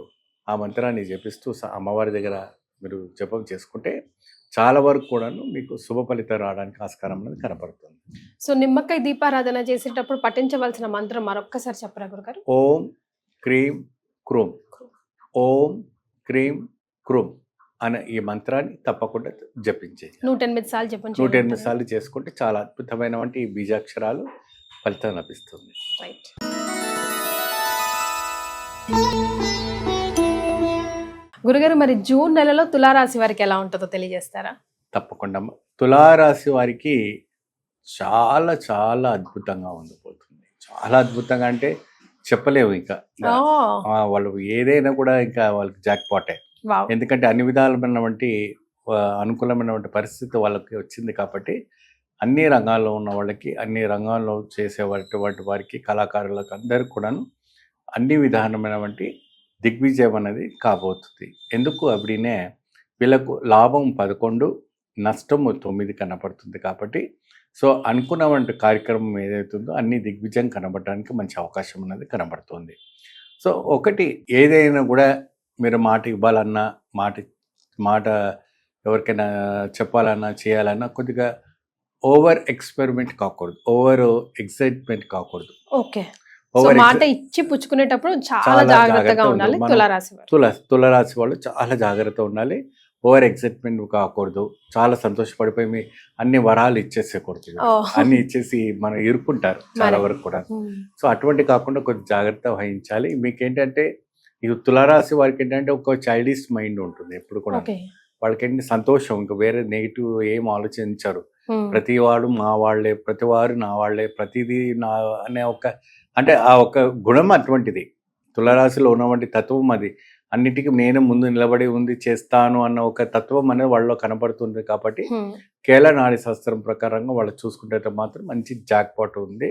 ఆ మంత్రాన్ని జపిస్తూ అమ్మవారి దగ్గర మీరు జపం చేసుకుంటే చాలా వరకు కూడాను మీకు శుభ ఫలితం రావడానికి ఆస్కారం అనేది కనపడుతుంది. సో నిమ్మకాయ దీపారాధన చేసేటప్పుడు పఠించవలసిన మంత్రం మరొక్కసారి చెప్పరా గురుగారు? ఓం క్రీం క్రూం, ఓం క్రీం క్రూం అనే ఈ మంత్రాన్ని తప్పకుండా జపించేది 108 సార్లు చెప్పండి. 108 సార్లు చేసుకుంటే చాలా అద్భుతమైనటువంటి ఈ బీజాక్షరాలు ఫలితం లభిస్తుంది. రైట్. గురుగారు, మరి జూన్ నెలలో తులారాశి వారికి ఎలా ఉంటుందో తెలియజేస్తారా? తప్పకుండా తులారాశి వారికి చాలా చాలా అద్భుతంగా ఉండిపోతుంది. చాలా అద్భుతంగా అంటే చెప్పలేము. ఇంకా వాళ్ళు ఏదైనా కూడా ఇంకా వాళ్ళకి జాక్పాటే. ఎందుకంటే అన్ని విధాలమైనటువంటి అనుకూలమైనటువంటి పరిస్థితి వాళ్ళకి వచ్చింది కాబట్టి అన్ని రంగాల్లో ఉన్న వాళ్ళకి, అన్ని రంగాల్లో చేసేటువంటి వారికి, కళాకారులకు అందరికి కూడాను అన్ని విధానమైనటువంటి దిగ్విజయం అనేది కాబోతుంది. ఎందుకు అప్పుడే వీళ్ళకు లాభం 11, నష్టం 9 కనపడుతుంది. కాబట్టి సో అనుకున్నటువంటి కార్యక్రమం ఏదైతుందో అన్ని దిగ్విజయం కనబడడానికి మంచి అవకాశం అనేది కనబడుతుంది. సో ఒకటి ఏదైనా కూడా మీరు మాట ఇవ్వాలన్నా, మాట ఎవరికైనా చెప్పాలన్నా, చేయాలన్నా కొద్దిగా ఓవర్ ఎక్స్పెరిమెంట్ కాకూడదు, ఓవర్ ఎక్సైట్మెంట్ కాకూడదు. ఓకే. మాట ఇచ్చి పుచ్చుకునేటప్పుడు చాలా జాగ్రత్తగా ఉండాలి తులారాశి వారు. తులారాశి వాళ్ళు చాలా జాగ్రత్త ఉండాలి. ఓవర్ ఎక్సైట్మెంట్ కాకూడదు. చాలా సంతోషపడిపోయి అన్ని వరాలు ఇచ్చేసేకూడదు. అన్ని ఇచ్చేసి మనం ఇరుక్కుంటారు చాలా వరకు కూడా. సో అటువంటి కాకుండా కొంచెం జాగ్రత్త వహించాలి. మీకేంటంటే ఇది తులారాశి వారికి ఏంటంటే ఒక చైల్డిష్ మైండ్ ఉంటుంది ఎప్పుడు కూడా. వాళ్ళకి ఏంటి సంతోషం, ఇంకా వేరే నెగిటివ్ ఏం ఆలోచించారు. ప్రతి వాడు మా వాళ్లే, ప్రతి వారు నా వాళ్లే, ప్రతిదీ నా అనే ఒక అంటే ఆ ఒక గుణం అటువంటిది. తులారాశిలో ఉన్నటువంటి తత్వం అది. అన్నిటికీ నేను ముందు నిలబడి ఉంది చేస్తాను అన్న ఒక తత్వం అనేది వాళ్ళలో కనబడుతుంది. కాబట్టి కేరళ నాడి శాస్త్రం ప్రకారంగా వాళ్ళు చూసుకుంటే మాత్రం మంచి జాక్పాట్ ఉంది.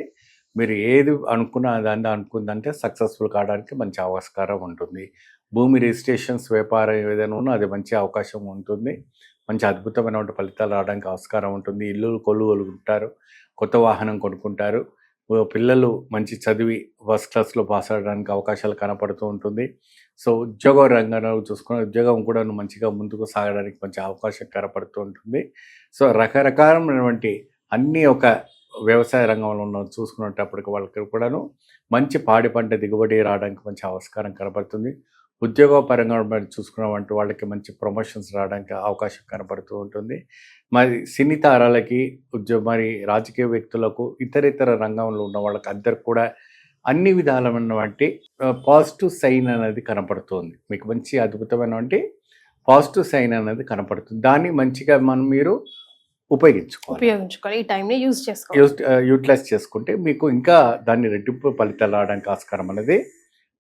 మీరు ఏది అనుకుందంటే సక్సెస్ఫుల్ కావడానికి మంచి ఆస్కారం ఉంటుంది. భూమి రిజిస్ట్రేషన్స్, వ్యాపారం ఏదైనా ఉన్నా అది మంచి అవకాశం ఉంటుంది. మంచి అద్భుతమైన ఫలితాలు రావడానికి ఆస్కారం ఉంటుంది. ఇల్లు కొలుగొలుగుంటారు, కొత్త వాహనం కొనుక్కుంటారు. పిల్లలు మంచి చదివి ఫస్ట్ క్లాస్లో పాస్ అవ్వడానికి అవకాశాలు కనపడుతూ ఉంటుంది. సో ఉద్యోగ రంగంలో చూసుకున్న ఉద్యోగం కూడా మంచిగా ముందుకు సాగడానికి మంచి అవకాశం కనపడుతూ ఉంటుంది. సో రకరకాలమైనటువంటి అన్ని ఒక వ్యవసాయ రంగంలో ఉన్న చూసుకునేటప్పటికి వాళ్ళకి కూడాను మంచి పాడి పంట దిగుబడి రావడానికి మంచి ఆస్కారం కనపడుతుంది. ఉద్యోగపరంగా చూసుకున్నటువంటి వాళ్ళకి మంచి ప్రమోషన్స్ రావడానికి అవకాశం కనపడుతూ ఉంటుంది. మరి సినీ తారాలకి, మరి రాజకీయ వ్యక్తులకు, ఇతర రంగంలో ఉన్న వాళ్ళకి అందరికి కూడా అన్ని విధాలమైనటువంటి పాజిటివ్ సైన్ అనేది కనపడుతుంది. మీకు మంచి అద్భుతమైనటువంటి పాజిటివ్ సైన్ అనేది కనపడుతుంది. దాన్ని మంచిగా మీరు ఉపయోగించుకోవాలి. ఈ టైంని యూటిలైజ్ చేసుకుంటే మీకు ఇంకా దాన్ని రెట్టింపు ఫలితాలు రావడానికి ఆస్కారం అనేది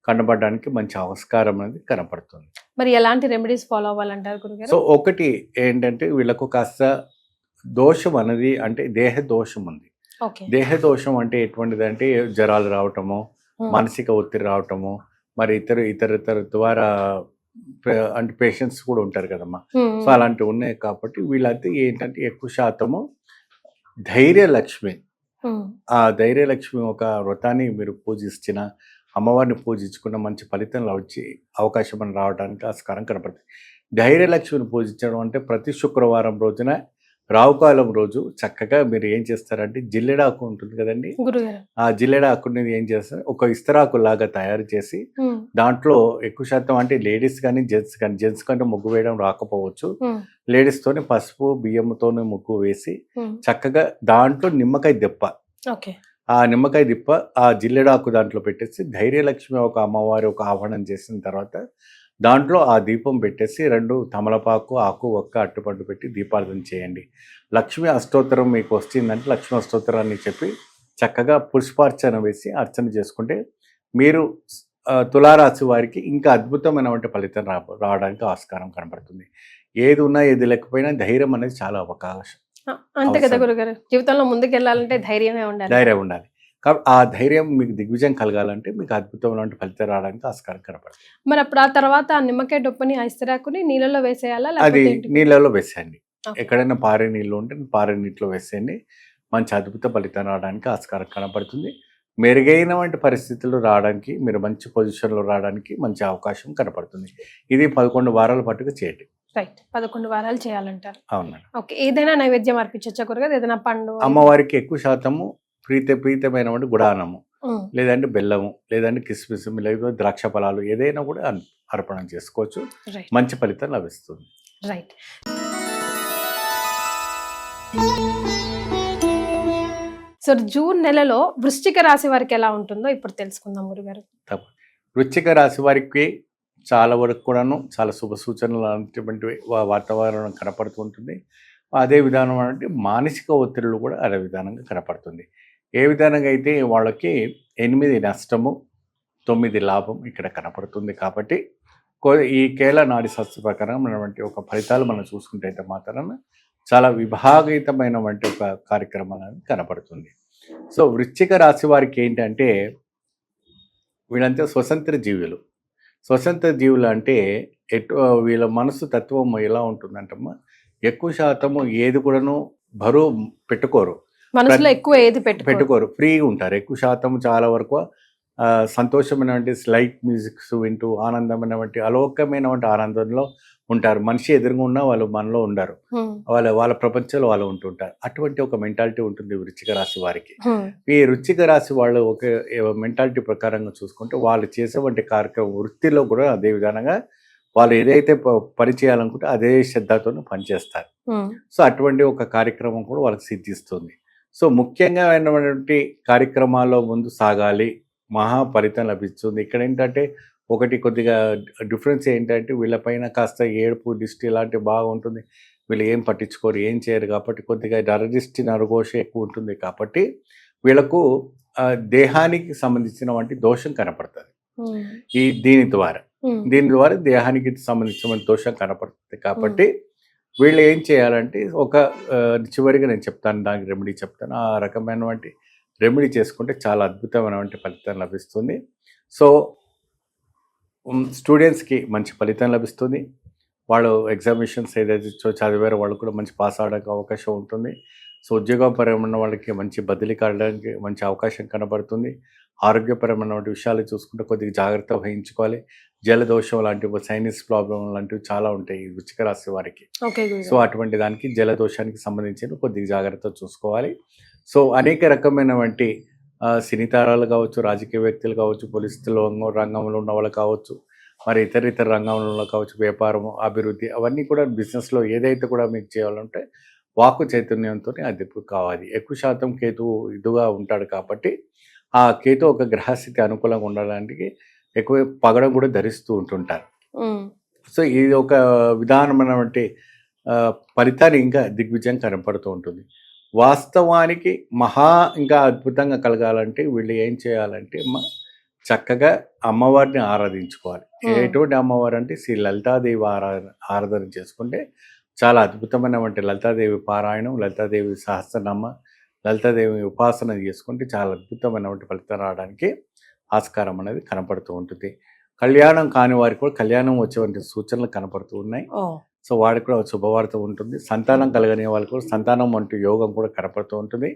కనబడడానికి మంచి ఆస్కారం అనేది కనపడుతుంది. మరి ఎలాంటి రెమెడీస్ ఫాలో అవ్వాలంటారు గురుగారు? సో ఒకటి ఏంటంటే వీళ్ళకు కాస్త దోషం అనేది అంటే దేహ దోషం ఉంది. దేహ దోషం అంటే ఎటువంటిది అంటే జ్వరాలు రావటము, మానసిక ఒత్తిడి రావటము, మరి ఇతర ద్వారా అంటే పేషెంట్స్ కూడా ఉంటారు కదమ్మా. సో అలాంటివి ఉన్నాయి కాబట్టి వీళ్ళైతే ఏంటంటే ఎక్కువ శాతము ధైర్యలక్ష్మి, ఆ ధైర్యలక్ష్మి ఒక వ్రతాన్ని మీరు పూజించిన, అమ్మవారిని పూజించుకున్న మంచి ఫలితం వచ్చి అవకాశం అని రావడానికి ఆస్కారం కనపడుతుంది. ధైర్యలక్ష్మిని పూజించడం అంటే ప్రతి శుక్రవారం రోజున రావుకాలం రోజు చక్కగా మీరు ఏం చేస్తారంటే జిల్లెడాకు ఉంటుంది కదండి, ఆ జిల్లెడాకుని ఏం చేస్తారు ఒక ఇస్తరాకు లాగా తయారు చేసి దాంట్లో ఎక్కువ శాతం అంటే లేడీస్ కానీ జెంట్స్ కంటే ముగ్గు వేయడం రాకపోవచ్చు, లేడీస్ తోనే పసుపు బియ్యంతోనే ముగ్గు వేసి చక్కగా దాంట్లో నిమ్మకాయ దెప్ప, ఆ నిమ్మకాయ దిప్ప ఆ జిల్లెడాకు దాంట్లో పెట్టేసి ధైర్యలక్ష్మి ఒక అమ్మవారి ఒక ఆహ్వానం చేసిన తర్వాత దాంట్లో ఆ దీపం పెట్టేసి 2 తమలపాకు ఆకు ఒక్క అట్టుపండు పెట్టి దీపార్థన చేయండి. లక్ష్మీ అష్టోత్తరం మీకు వస్తుందంటే లక్ష్మీ అష్టోత్తరాన్ని చెప్పి చక్కగా పుష్పార్చన వేసి అర్చన చేసుకుంటే మీరు తులారాశి వారికి ఇంకా అద్భుతమైనటువంటి ఫలితం రావడానికి ఆస్కారం కనబడుతుంది. ఏది ఉన్నా ఏది లేకపోయినా ధైర్యం అనేది చాలా అవకాశం. అంతే కదా గురుగారు, జీవితంలో ముందుకు వెళ్ళాలంటే ధైర్యం ఉండాలి. కాబట్టి ఆ ధైర్యం మీకు దిగ్విజయం కలగాలంటే మీకు అద్భుతమైన ఫలితం రావడానికి ఆస్కారం కనపడుతుంది. మరి అప్పుడు ఆ తర్వాత ఆ నిమ్మకాయ డొప్పని ఐస్తరాకుని నీళ్ళలో వేసేయాలా? అది నీళ్ళలో వేసేయండి. ఎక్కడైనా పారే నీళ్ళు ఉంటే పారే నీటిలో వేసేయండి. మంచి అద్భుత ఫలితం రావడానికి ఆస్కారం కనపడుతుంది. మెరుగైనటువంటి పరిస్థితులు రావడానికి, మీరు మంచి పొజిషన్లో రావడానికి మంచి అవకాశం కనపడుతుంది. ఇది 11 వారాల పాటుగా చేయండి. రైట్, 11 వారాలు చేయాలంటారు. అవునండి. ఓకే, ఏదైనా నైవేద్యం అర్పించచ్చా గురుగారు? ఏదైనా పండు? అమ్మవారికి ఎక్కువ శాతము ప్రీతమైనటువంటి గుడానము, లేదంటే బెల్లము, లేదంటే కిస్మిస్, లేకపోతే ద్రాక్ష ఫలాలు ఏదైనా కూడా అర్పణం చేసుకోవచ్చు. మంచి ఫలితం లభిస్తుంది. రైట్. సో జూన్ నెలలో వృశ్చిక రాశి వారికి ఎలా ఉంటుందో ఇప్పుడు తెలుసుకుందాం గురుగారు. వృశ్చిక రాశి వారికి చాలా వరకు కూడాను చాలా శుభ సూచనలు అనేటువంటి వాతావరణం కనపడుతుంటుంది. అదే విధానం అంటే మానసిక ఒత్తిడులు కూడా అదే విధానంగా కనపడుతుంది. ఏ విధానంగా అయితే వాళ్ళకి 8 నష్టము 9 లాభం ఇక్కడ కనపడుతుంది. కాబట్టి ఈ కేల నాడి శాస్త్ర ప్రకారం మనటువంటి ఒక ఫలితాలు మనం చూసుకుంటే అయితే మాత్రం చాలా విభాగితమైనటువంటి ఒక కార్యక్రమం అనేది కనపడుతుంది. సో వృశ్చిక రాశి వారికి ఏంటంటే వీళ్ళంతా స్వతంత్ర జీవులు అంటే వీళ్ళ మనసు తత్వం ఎలా ఉంటుందంటమ్మా, ఎక్కువ శాతము ఏది కూడాను బరువు పెట్టుకోరు, మనసులో ఎక్కువ ఏది పెట్టుకోరు, ఫ్రీగా ఉంటారు. ఎక్కువ శాతం చాలా వరకు సంతోషమైనటువంటి లైట్ మ్యూజిక్స్ వింటూ ఆనందమైనటువంటి అలోకమైనటువంటి ఆనందంలో ఉంటారు. మనిషి ఎదురుగా ఉన్నా వాళ్ళు మనలో ఉండరు, వాళ్ళ ప్రపంచంలో వాళ్ళు ఉంటుంటారు. అటువంటి ఒక మెంటాలిటీ ఉంటుంది వృశ్చిక రాశి వారికి. ఈ వృశ్చిక రాశి వాళ్ళు ఒక మెంటాలిటీ ప్రకారంగా చూసుకుంటే వాళ్ళు చేసేటువంటి కార్యక్రమం వృత్తిలో కూడా అదే విధానంగా వాళ్ళు ఏదైతే పని చేయాలనుకుంటే అదే శ్రద్ధతో పనిచేస్తారు. సో అటువంటి ఒక కార్యక్రమం కూడా వాళ్ళకి సిద్ధిస్తుంది. సో ముఖ్యంగా అయినటువంటి కార్యక్రమాల్లో ముందు సాగాలి, మహా ఫలితం లభిస్తుంది. ఇక్కడ ఏంటంటే ఒకటి కొద్దిగా డిఫరెన్స్ ఏంటంటే వీళ్ళపైన కాస్త ఏడుపు దిష్టి ఇలాంటివి బాగా ఉంటుంది. వీళ్ళు ఏం పట్టించుకోరు, ఏం చేయరు కాబట్టి కొద్దిగా నరదిష్టి నరఘోష ఎక్కువ ఉంటుంది. కాబట్టి వీళ్ళకు దేహానికి సంబంధించిన వంటి దోషం కనపడుతుంది. దీని ద్వారా దేహానికి సంబంధించిన దోషం కనపడుతుంది. కాబట్టి వీళ్ళు ఏం చేయాలంటే ఒక చివరిగా నేను చెప్తాను, దానికి రెమెడీ చెప్తాను. ఆ రకమైనటువంటి రెమెడీ చేసుకుంటే చాలా అద్భుతమైనటువంటి ఫలితం లభిస్తుంది. సో స్టూడెంట్స్కి మంచి ఫలితం లభిస్తుంది. వాళ్ళు ఎగ్జామినేషన్స్ ఏదైతే చదివారో వాళ్ళు కూడా మంచి పాస్ అవడానికి అవకాశం ఉంటుంది. సో ఉద్యోగపరమైన వాళ్ళకి మంచి బదిలీ కావడానికి మంచి అవకాశం కనబడుతుంది. ఆరోగ్యపరమైన విషయాలు చూసుకుంటే కొద్దిగా జాగ్రత్త వహించుకోవాలి. జలదోషం లాంటివి, సైనస్ ప్రాబ్లం లాంటివి చాలా ఉంటాయి ఈ వృశ్చిక రాశి వారికి. సో అటువంటి దానికి జలదోషానికి సంబంధించిన కొద్దిగా జాగ్రత్త చూసుకోవాలి. సో అనేక రకమైనటువంటి సినీ తారాలు కావచ్చు, రాజకీయ వ్యక్తులు కావచ్చు, పోలీసులో రంగంలో ఉన్న వాళ్ళు కావచ్చు, మరి ఇతర రంగంలో కావచ్చు, వ్యాపారం అభివృద్ధి అవన్నీ కూడా బిజినెస్లో ఏదైతే కూడా మీకు చేయాలంటే వాక్కు చైతన్యంతో అది కావాలి. ఎక్కువ శాతం కేతువు ఇదిగా ఉంటాడు కాబట్టి ఆ కేతు ఒక గ్రహస్థితి అనుకూలంగా ఉండడానికి ఎక్కువ పగడం కూడా ధరిస్తూ ఉంటుంటారు. సో ఇది ఒక విధానమైనటువంటి ఫలితాన్ని ఇంకా దిగ్విజయం కనపడుతూ ఉంటుంది. వాస్తవానికి ఇంకా అద్భుతంగా కలగాలంటే వీళ్ళు ఏం చేయాలంటే చక్కగా అమ్మవారిని ఆరాధించుకోవాలి. ఎటువంటి అమ్మవారు అంటే శ్రీ లలితాదేవి ఆరాధన చేసుకుంటే చాలా అద్భుతమైనటువంటి లలితాదేవి పారాయణం, లలితాదేవి సహస్రనామ, లలితాదేవి ఉపాసన చేసుకుంటే చాలా అద్భుతమైనటువంటి ఫలితం రావడానికి ఆస్కారం అనేది కనపడుతూ ఉంటుంది. కళ్యాణం కాని వారికి కూడా కళ్యాణం వచ్చేటువంటి సూచనలు కనపడుతూ ఉన్నాయి. సో వాడికి కూడా శుభవార్త ఉంటుంది. సంతానం కలగని వాళ్ళకి కూడా సంతానం వంటి యోగం కూడా కనపడుతూ ఉంటుంది.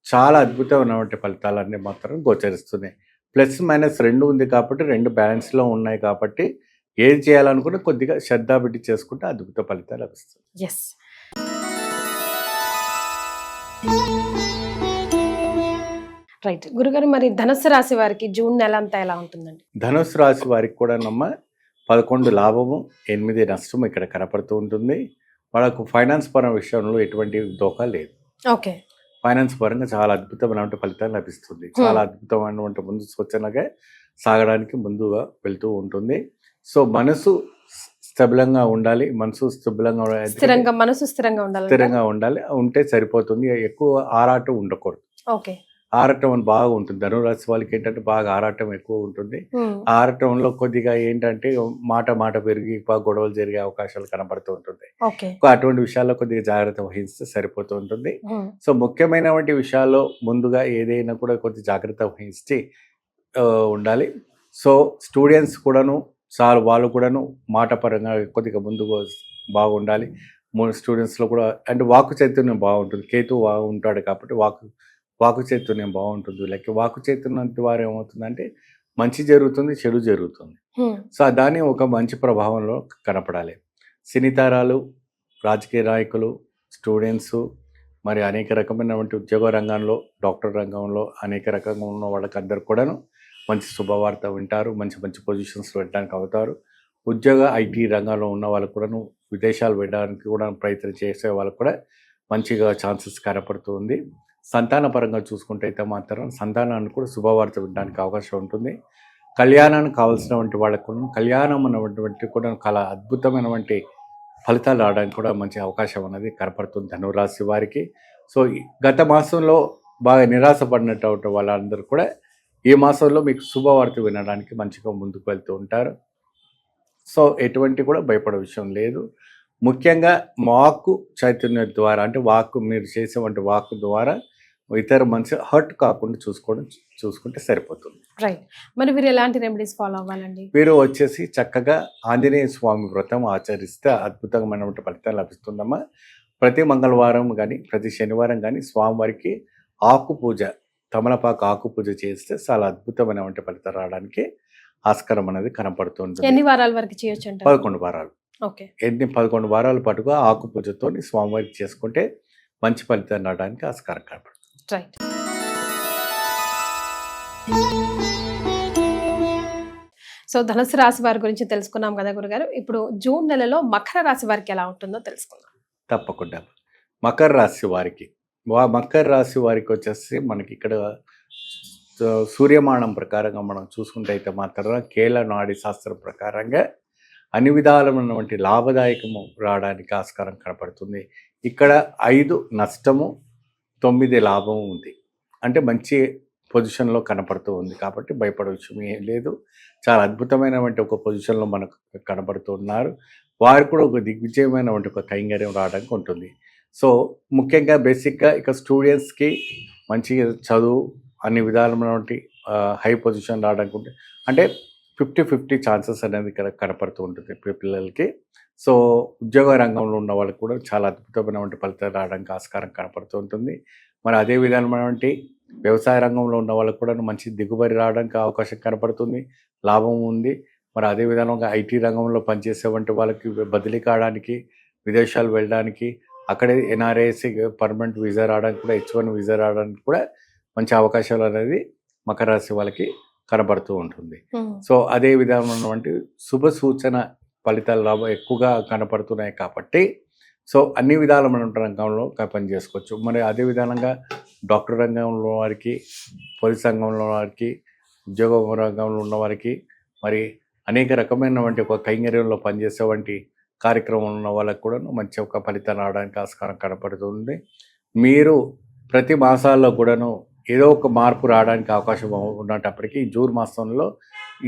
చాలా అద్భుతమైనటువంటి ఫలితాలన్నీ మాత్రం గోచరిస్తున్నాయి. ప్లస్ మైనస్ 2 ఉంది కాబట్టి 2 బ్యాలెన్స్లో ఉన్నాయి కాబట్టి ఏది చేయాలనుకున్నా కొద్దిగా శ్రద్ధ పెట్టి చేసుకుంటే అద్భుత ఫలితాలు లభిస్తుంది. ఎస్. రైట్ గురుగారు, మరి ధనుస్సు రాశి వారికి జూన్ నెల అంతా ఎలా ఉంటుందండి? ధనుస్సు రాశి వారికి కూడా 11 లాభము 8 నష్టము ఇక్కడ కనపడుతూ ఉంటుంది. వాళ్ళకు ఫైనాన్స్ పరం విషయంలో ఎటువంటి దోఖా లేదు. ఓకే. ఫైనాన్స్ పరంగా చాలా అద్భుతమైనటువంటి ఫలితాలు లభిస్తుంది. చాలా అద్భుతమైనటువంటి ముందు సూచనగా సాగడానికి ముందుగా వెళ్తూ ఉంటుంది. సో మనసు స్థిరంగా ఉండాలి. స్థిరంగా ఉండాలి. ఉంటే సరిపోతుంది. ఎక్కువ ఆరాటం ఉండకూడదు. ఓకే. ఆరాటం అని బాగా ఉంటుంది. ధనురాశి వాళ్ళకి ఏంటంటే బాగా ఆరాటం ఎక్కువ ఉంటుంది. ఆరాటంలో కొద్దిగా ఏంటంటే మాట పెరిగి గొడవలు జరిగే అవకాశాలు కనబడుతూ ఉంటుంది. అటువంటి విషయాల్లో కొద్దిగా జాగ్రత్త వహిస్తే సరిపోతూ ఉంటుంది. సో ముఖ్యమైనటువంటి విషయాల్లో ముందుగా ఏదైనా కూడా కొద్దిగా జాగ్రత్త వహించి ఉండాలి. సో స్టూడెంట్స్ కూడాను వాళ్ళు కూడాను మాట పరంగా కొద్దిగా ముందుగా బాగుండాలి. స్టూడెంట్స్లో కూడా అంటే వాక్కు చైతన్యం బాగుంటుంది. కేతు ఉంటాడు కాబట్టి వాక్కు చైతన్యం బాగుంటుంది. లైక్ వాక్కు చైతన్యం ద్వారా ఏమవుతుందంటే మంచి జరుగుతుంది, చెడు జరుగుతుంది. సో దాన్ని ఒక మంచి ప్రభావంలో కనపడాలి. సినీతారాలు, రాజకీయ నాయకులు, స్టూడెంట్స్, మరి అనేక రకమైనటువంటి ఉద్యోగ రంగంలో, డాక్టర్ రంగంలో అనేక రకంగా ఉన్న వాళ్ళకి అందరు కూడాను మంచి శుభవార్త వింటారు. మంచి పొజిషన్స్ వెళ్ళడానికి అవుతారు. ఉద్యోగ ఐటీ రంగంలో ఉన్న వాళ్ళకు కూడాను విదేశాలు వెళ్ళడానికి కూడా ప్రయత్నం చేసే వాళ్ళకు కూడా మంచిగా ఛాన్సెస్ కనపడుతుంది. సంతాన పరంగా చూసుకుంటే అయితే మాత్రం సంతానాన్ని కూడా శుభవార్త వినడానికి అవకాశం ఉంటుంది. కళ్యాణానికి కావాల్సినటువంటి వాళ్ళకు కళ్యాణం అన్నటువంటి కూడా చాలా అద్భుతమైనటువంటి ఫలితాలు రావడానికి కూడా మంచి అవకాశం అనేది కనపడుతుంది ధనురాశి వారికి. సో గత మాసంలో బాగా నిరాశపడినటువంటి వాళ్ళందరూ కూడా ఈ మాసంలో మీకు శుభవార్త వినడానికి మంచిగా ముందుకు వెళ్తూ ఉంటారు. సో ఎటువంటి కూడా భయపడే విషయం లేదు. ముఖ్యంగా వాక్కు చైతన్యం ద్వారా అంటే మీరు చేసేటువంటి వాక్కు ద్వారా ఇతర మనిషి హర్ట్ కాకుండా చూసుకుంటే సరిపోతుంది. రైట్. మరి మీరు ఎలాంటి రెమెడీస్ ఫాలో అవ్వాలండి? మీరు వచ్చేసి చక్కగా ఆంజనేయ స్వామి వ్రతం ఆచరిస్తే అద్భుతమైనటువంటి ఫలితాలు లభిస్తుందమ్మా. ప్రతి మంగళవారం కానీ ప్రతి శనివారం కానీ స్వామివారికి ఆకు పూజ, తమలపాకు ఆకు పూజ చేస్తే చాలా అద్భుతమైనటువంటి ఫలితాలు రావడానికి ఆస్కారం అనేది కనపడుతుంది. ఎన్ని వారాల వరకు చేయొచ్చు? 11 వారాలు. ఓకే. 11 వారాల పాటుగా ఆకు పూజతో స్వామివారికి చేసుకుంటే మంచి ఫలితాలు రావడానికి ఆస్కారం కనపడుతుంది. రైట్. సో ధనుసు రాశి వారి గురించి తెలుసుకున్నాం కదా గురుగారు. ఇప్పుడు జూన్ నెలలో మకర రాశి వారికి ఎలా ఉంటుందో తెలుసుకుందాం. తప్పకుండా. మకర రాశి వారికి వచ్చేసి మనకి ఇక్కడ సూర్యమానం ప్రకారంగా మనం చూసుకుంటే అయితే మాత్రం కేల నాడి శాస్త్రం ప్రకారంగా అన్ని విధాలమైనటువంటి లాభదాయకము రావడానికి ఆస్కారం కనపడుతుంది. ఇక్కడ 5 నష్టము 9 లాభము ఉంది. అంటే మంచి పొజిషన్లో కనపడుతూ ఉంది కాబట్టి భయపడే విషయం ఏం లేదు. చాలా అద్భుతమైనటువంటి ఒక పొజిషన్లో మనకు కనపడుతూ ఉన్నారు. వారు కూడా ఒక దిగ్విజయమైనటువంటి ఒక కైంకర్యం రావడానికి ఉంటుంది. సో ముఖ్యంగా బేసిక్గా ఇక స్టూడెంట్స్కి మంచి చదువు అన్ని విధాలమైనటువంటి హై పొజిషన్ రావడానికి ఉంటుంది. అంటే 50-50 ఛాన్సెస్ అనేది ఇక్కడ కనపడుతూ ఉంటుంది పిల్లలకి. సో ఉద్యోగ రంగంలో ఉన్న వాళ్ళకి కూడా చాలా అద్భుతమైనటువంటి ఫలితాలు రావడానికి ఆస్కారం కనపడుతూ ఉంటుంది. మరి అదే విధమైనటువంటి వ్యవసాయ రంగంలో ఉన్న వాళ్ళకు కూడా మంచి దిగుబడి రావడానికి అవకాశం కనపడుతుంది, లాభం ఉంది. మరి అదే విధంగా ఐటీ రంగంలో పనిచేసేటువంటి వాళ్ళకి బదిలీ కావడానికి, విదేశాలు వెళ్ళడానికి, అక్కడే ఎన్ఆర్ఐసి పర్మనెంట్ వీసా రావడానికి కూడా, H1 వీసా రావడానికి కూడా మంచి అవకాశాలు అనేది మకర రాశి వాళ్ళకి కనబడుతూ ఉంటుంది. సో అదే విధమైనటువంటి శుభ సూచన ఫలితాలు ఎక్కువగా కనపడుతున్నాయి కాబట్టి సో అన్ని విధాలమైన రంగంలో పని చేసుకోవచ్చు. మరి అదే విధంగా డాక్టర్ రంగంలో వారికి, పోలీస్ రంగంలో వారికి, ఉద్యోగ రంగంలో ఉన్న వారికి, మరి అనేక రకమైనటువంటి ఒక కైంకర్యంలో పనిచేసే వంటి కార్యక్రమం ఉన్న వాళ్ళకు కూడా మంచి ఒక ఫలితం రావడానికి ఆస్కారం కనపడుతుంది. మీరు ప్రతి మాసాల్లో కూడాను ఏదో ఒక మార్పు రావడానికి అవకాశం ఉన్నప్పటికీ జూన్ మాసంలో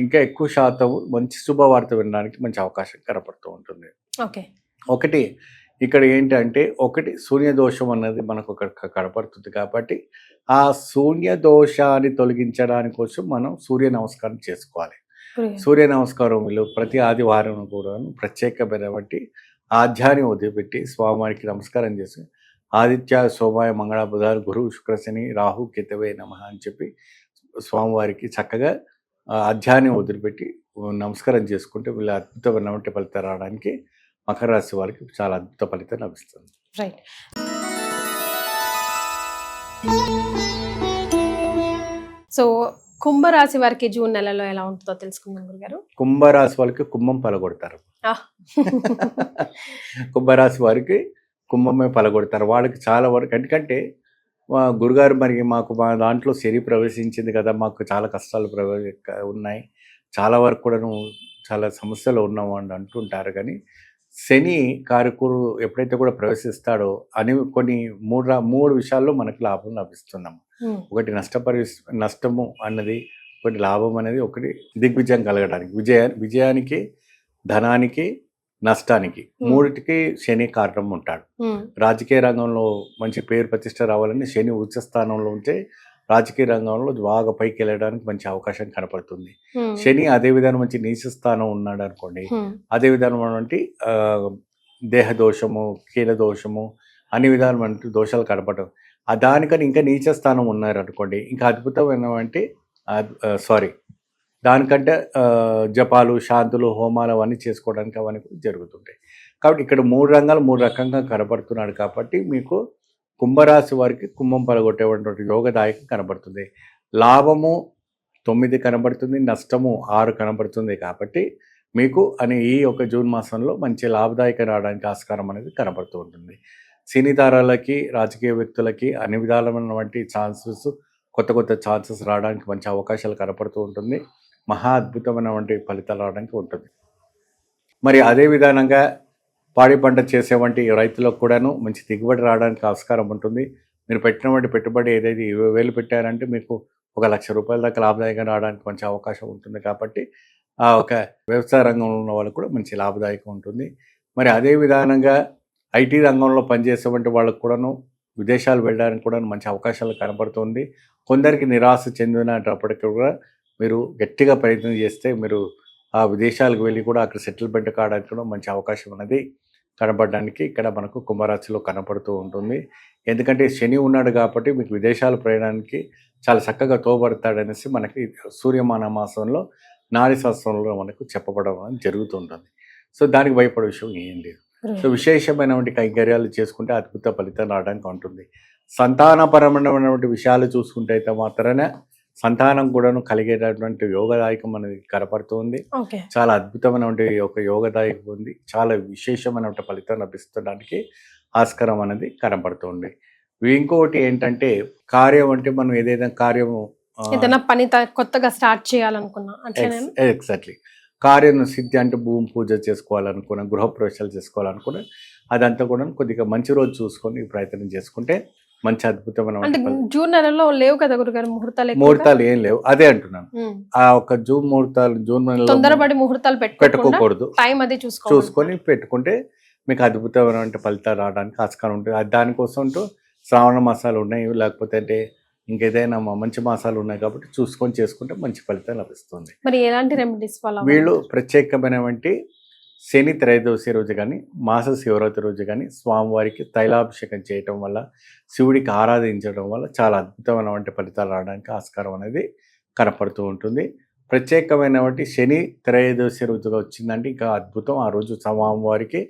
ఇంకా ఎక్కువ శాతం మంచి శుభవార్త వినడానికి మంచి అవకాశం కనపడుతూ ఉంటుంది. ఓకే. ఒకటి ఇక్కడ ఏంటంటే శూన్య దోషం అన్నది మనకు కనపడుతుంది కాబట్టి ఆ శూన్య దోషాన్ని తొలగించడానికి కోసం మనం సూర్య నమస్కారం చేసుకోవాలి. సూర్య నమస్కారంలో ప్రతి ఆదివారం కూడా ప్రత్యేకమైనటువంటి ఆధ్యాన్ని వదిలిపెట్టి స్వామివారికి నమస్కారం చేసి ఆదిత్య సోమాయ మంగళ బుధాలు గురు శుక్ర శని రాహు కేతవే నమః అని చెప్పి స్వామివారికి చక్కగా ఆధ్యాన్ని వదిలిపెట్టి నమస్కారం చేసుకుంటే వీళ్ళ అద్భుతమైనటువంటి ఫలితం రావడానికి మకర రాశి వారికి చాలా అద్భుత ఫలితం లభిస్తుంది. రైట్. సో కుంభరాశి వారికి జూన్ నెలలో ఎలా ఉంటుందో తెలుసుకుందాం గురుగారు. కుంభరాశి వారికి కుంభం పలగొడతారు. కుంభరాశి వారికి కుంభమే పలగొడతారు. వాళ్ళకి చాలా వరకు ఎందుకంటే గురుగారు మరి మాకు మా దాంట్లో శని ప్రవేశించింది కదా, మాకు చాలా కష్టాలు ఉన్నాయి, చాలా వరకు కూడా చాలా సమస్యలు ఉన్నాము అని అంటుంటారు. కానీ శని కారకుడు ఎప్పుడైతే కూడా ప్రవేశిస్తాడో అని కొన్ని మూడు విషయాల్లో మనకి లాభం లభిస్తున్నాము. ఒకటి నష్టము అన్నది, ఒకటి లాభం అనేది, ఒకటి దిగ్విజయం కలగడానికి, విజయానికి, ధనానికి, నష్టానికి మూడిటికి శని కారణం ఉంటాడు. రాజకీయ రంగంలో మంచి పేరు ప్రతిష్ట రావాలని శని ఉచ్చ స్థానంలో ఉంటే రాజకీయ రంగంలో బాగా పైకి వెళ్ళడానికి మంచి అవకాశం కనపడుతుంది. శని అదే విధానం మంచి నీచ స్థానం ఉన్నాడు అనుకోండి, అదే విధానమైనటువంటి దేహ దోషము, కీల దోషము, అన్ని విధాలమైన దోషాలు కనపడటం. దానికని ఇంకా నీచ స్థానం ఉన్నారు అనుకోండి, ఇంకా అద్భుతమైనటువంటి దానికంటే జపాలు, శాంతులు, హోమాలు అవన్నీ చేసుకోవడానికి అవన్నీ జరుగుతుంటాయి. కాబట్టి ఇక్కడ మూడు రకంగా కనపడుతున్నాడు. కాబట్టి మీకు కుంభరాశి వారికి కుంభం పలగొట్టేటువంటి యోగదాయకం కనబడుతుంది. లాభము 9 కనబడుతుంది, నష్టము 6 కనబడుతుంది. కాబట్టి మీకు ఈ ఒక జూన్ మాసంలో మంచి లాభదాయకం రావడానికి ఆస్కారం అనేది కనబడుతూ ఉంటుంది. సినీ తారాలకి, రాజకీయ వ్యక్తులకి అన్ని విధాలమైనటువంటి ఛాన్సెస్, కొత్త ఛాన్సెస్ రావడానికి మంచి అవకాశాలు కనపడుతూ ఉంటుంది. మహా అద్భుతమైనటువంటి ఫలితాలు రావడానికి ఉంటుంది. మరి అదే విధానంగా పాడి పంట చేసేవంటి రైతులకు కూడాను మంచి దిగుబడి రావడానికి ఆస్కారం ఉంటుంది. మీరు పెట్టినటువంటి పెట్టుబడి ఏదైతే 20,000 పెట్టారంటే మీకు 1,00,000 రూపాయల దాకా లాభదాయకంగా రావడానికి మంచి అవకాశం ఉంటుంది. కాబట్టి ఒక వ్యవసాయ రంగంలో ఉన్న వాళ్ళకు కూడా మంచి లాభదాయకం ఉంటుంది. మరి అదే విధానంగా ఐటీ రంగంలో పనిచేసేటువంటి వాళ్ళకు కూడాను విదేశాలు వెళ్ళడానికి కూడా మంచి అవకాశాలు కనపడుతుంది. కొందరికి నిరాశ చెందినప్పటికీ కూడా మీరు గట్టిగా ప్రయత్నం చేస్తే మీరు ఆ విదేశాలకు వెళ్ళి కూడా అక్కడ సెటిల్మెంట్ కావడానికి కూడా మంచి అవకాశం అనేది కనపడడానికి ఇక్కడ మనకు కుంభరాశిలో కనపడుతూ ఉంటుంది. ఎందుకంటే శని ఉన్నాడు కాబట్టి మీకు విదేశాల ప్రయాణానికి చాలా చక్కగా తోబడతాడనేసి మనకి సూర్యమాన మాసంలో నారీ శాస్త్రంలో మనకు చెప్పబడడం జరుగుతుంటుంది. సో దానికి భయపడే విషయం ఏం లేదు. సో విశేషమైనటువంటి కైంకర్యాలు చేసుకుంటే అద్భుత ఫలితం రావడానికి ఉంటుంది. సంతానపరమైనటువంటి విషయాలు చూసుకుంటే అయితే మాత్రమే సంతానం కూడాను కలిగేటటువంటి యోగదాయకం అనేది కనపడుతుంది. చాలా అద్భుతమైనటువంటి ఒక యోగదాయకం ఉంది. చాలా విశేషమైనటువంటి ఫలితం లభించడానికి ఆస్కారం అనేది కనపడుతుంది. ఇంకొకటి ఏంటంటే కార్యం అంటే మనం ఏదైనా కార్యము ఏదైనా పని కొత్తగా స్టార్ట్ చేయాలనుకున్నా ఎగ్జాక్ట్లీ కార్యం సిద్ధి అంటే భూమి పూజ చేసుకోవాలనుకున్నా, గృహప్రవేశాలు చేసుకోవాలనుకున్నా అదంతా కూడా కొద్దిగా మంచి రోజు చూసుకొని ప్రయత్నం చేసుకుంటే మంచి అద్భుతమైన జూన్ నెలలో లేవు కదా గురుగారు ముహూర్తాలు ఏం లేవు. అదే అంటున్నాను, ఆ ఒక జూన్ నెలలో తొందరపడి ముహూర్తాలు పెట్టుకోకూడదు. టైం అది చూసుకొని పెట్టుకుంటే మీకు అద్భుతమైన ఫలితాలు రావడానికి ఆస్కారం ఉంటుంది. దానికోసం శ్రావణ మాసాలు ఉన్నాయి, లేకపోతే అంటే ఇంకేదైనా మంచి మాసాలు ఉన్నాయి కాబట్టి చూసుకొని చేసుకుంటే మంచి ఫలితం లభిస్తుంది. మరి ఎలాంటి రెమెడీస్ వీళ్ళు ప్రత్యేకమైనటువంటి శని త్రయోదశి రోజు కానీ, మాస శివరాత్రి రోజు కానీ స్వామివారికి తైలాభిషేకం చేయటం వల్ల, శివుడికి ఆరాధించడం వల్ల చాలా అద్భుతమైనటువంటి ఫలితాలు రావడానికి ఆస్కారం అనేది కనపడుతూ ఉంటుంది. ప్రత్యేకమైనటువంటి శని త్రయోదశి రోజుగా వచ్చిందంటే ఇంకా అద్భుతం. ఆ రోజు స్వామివారికి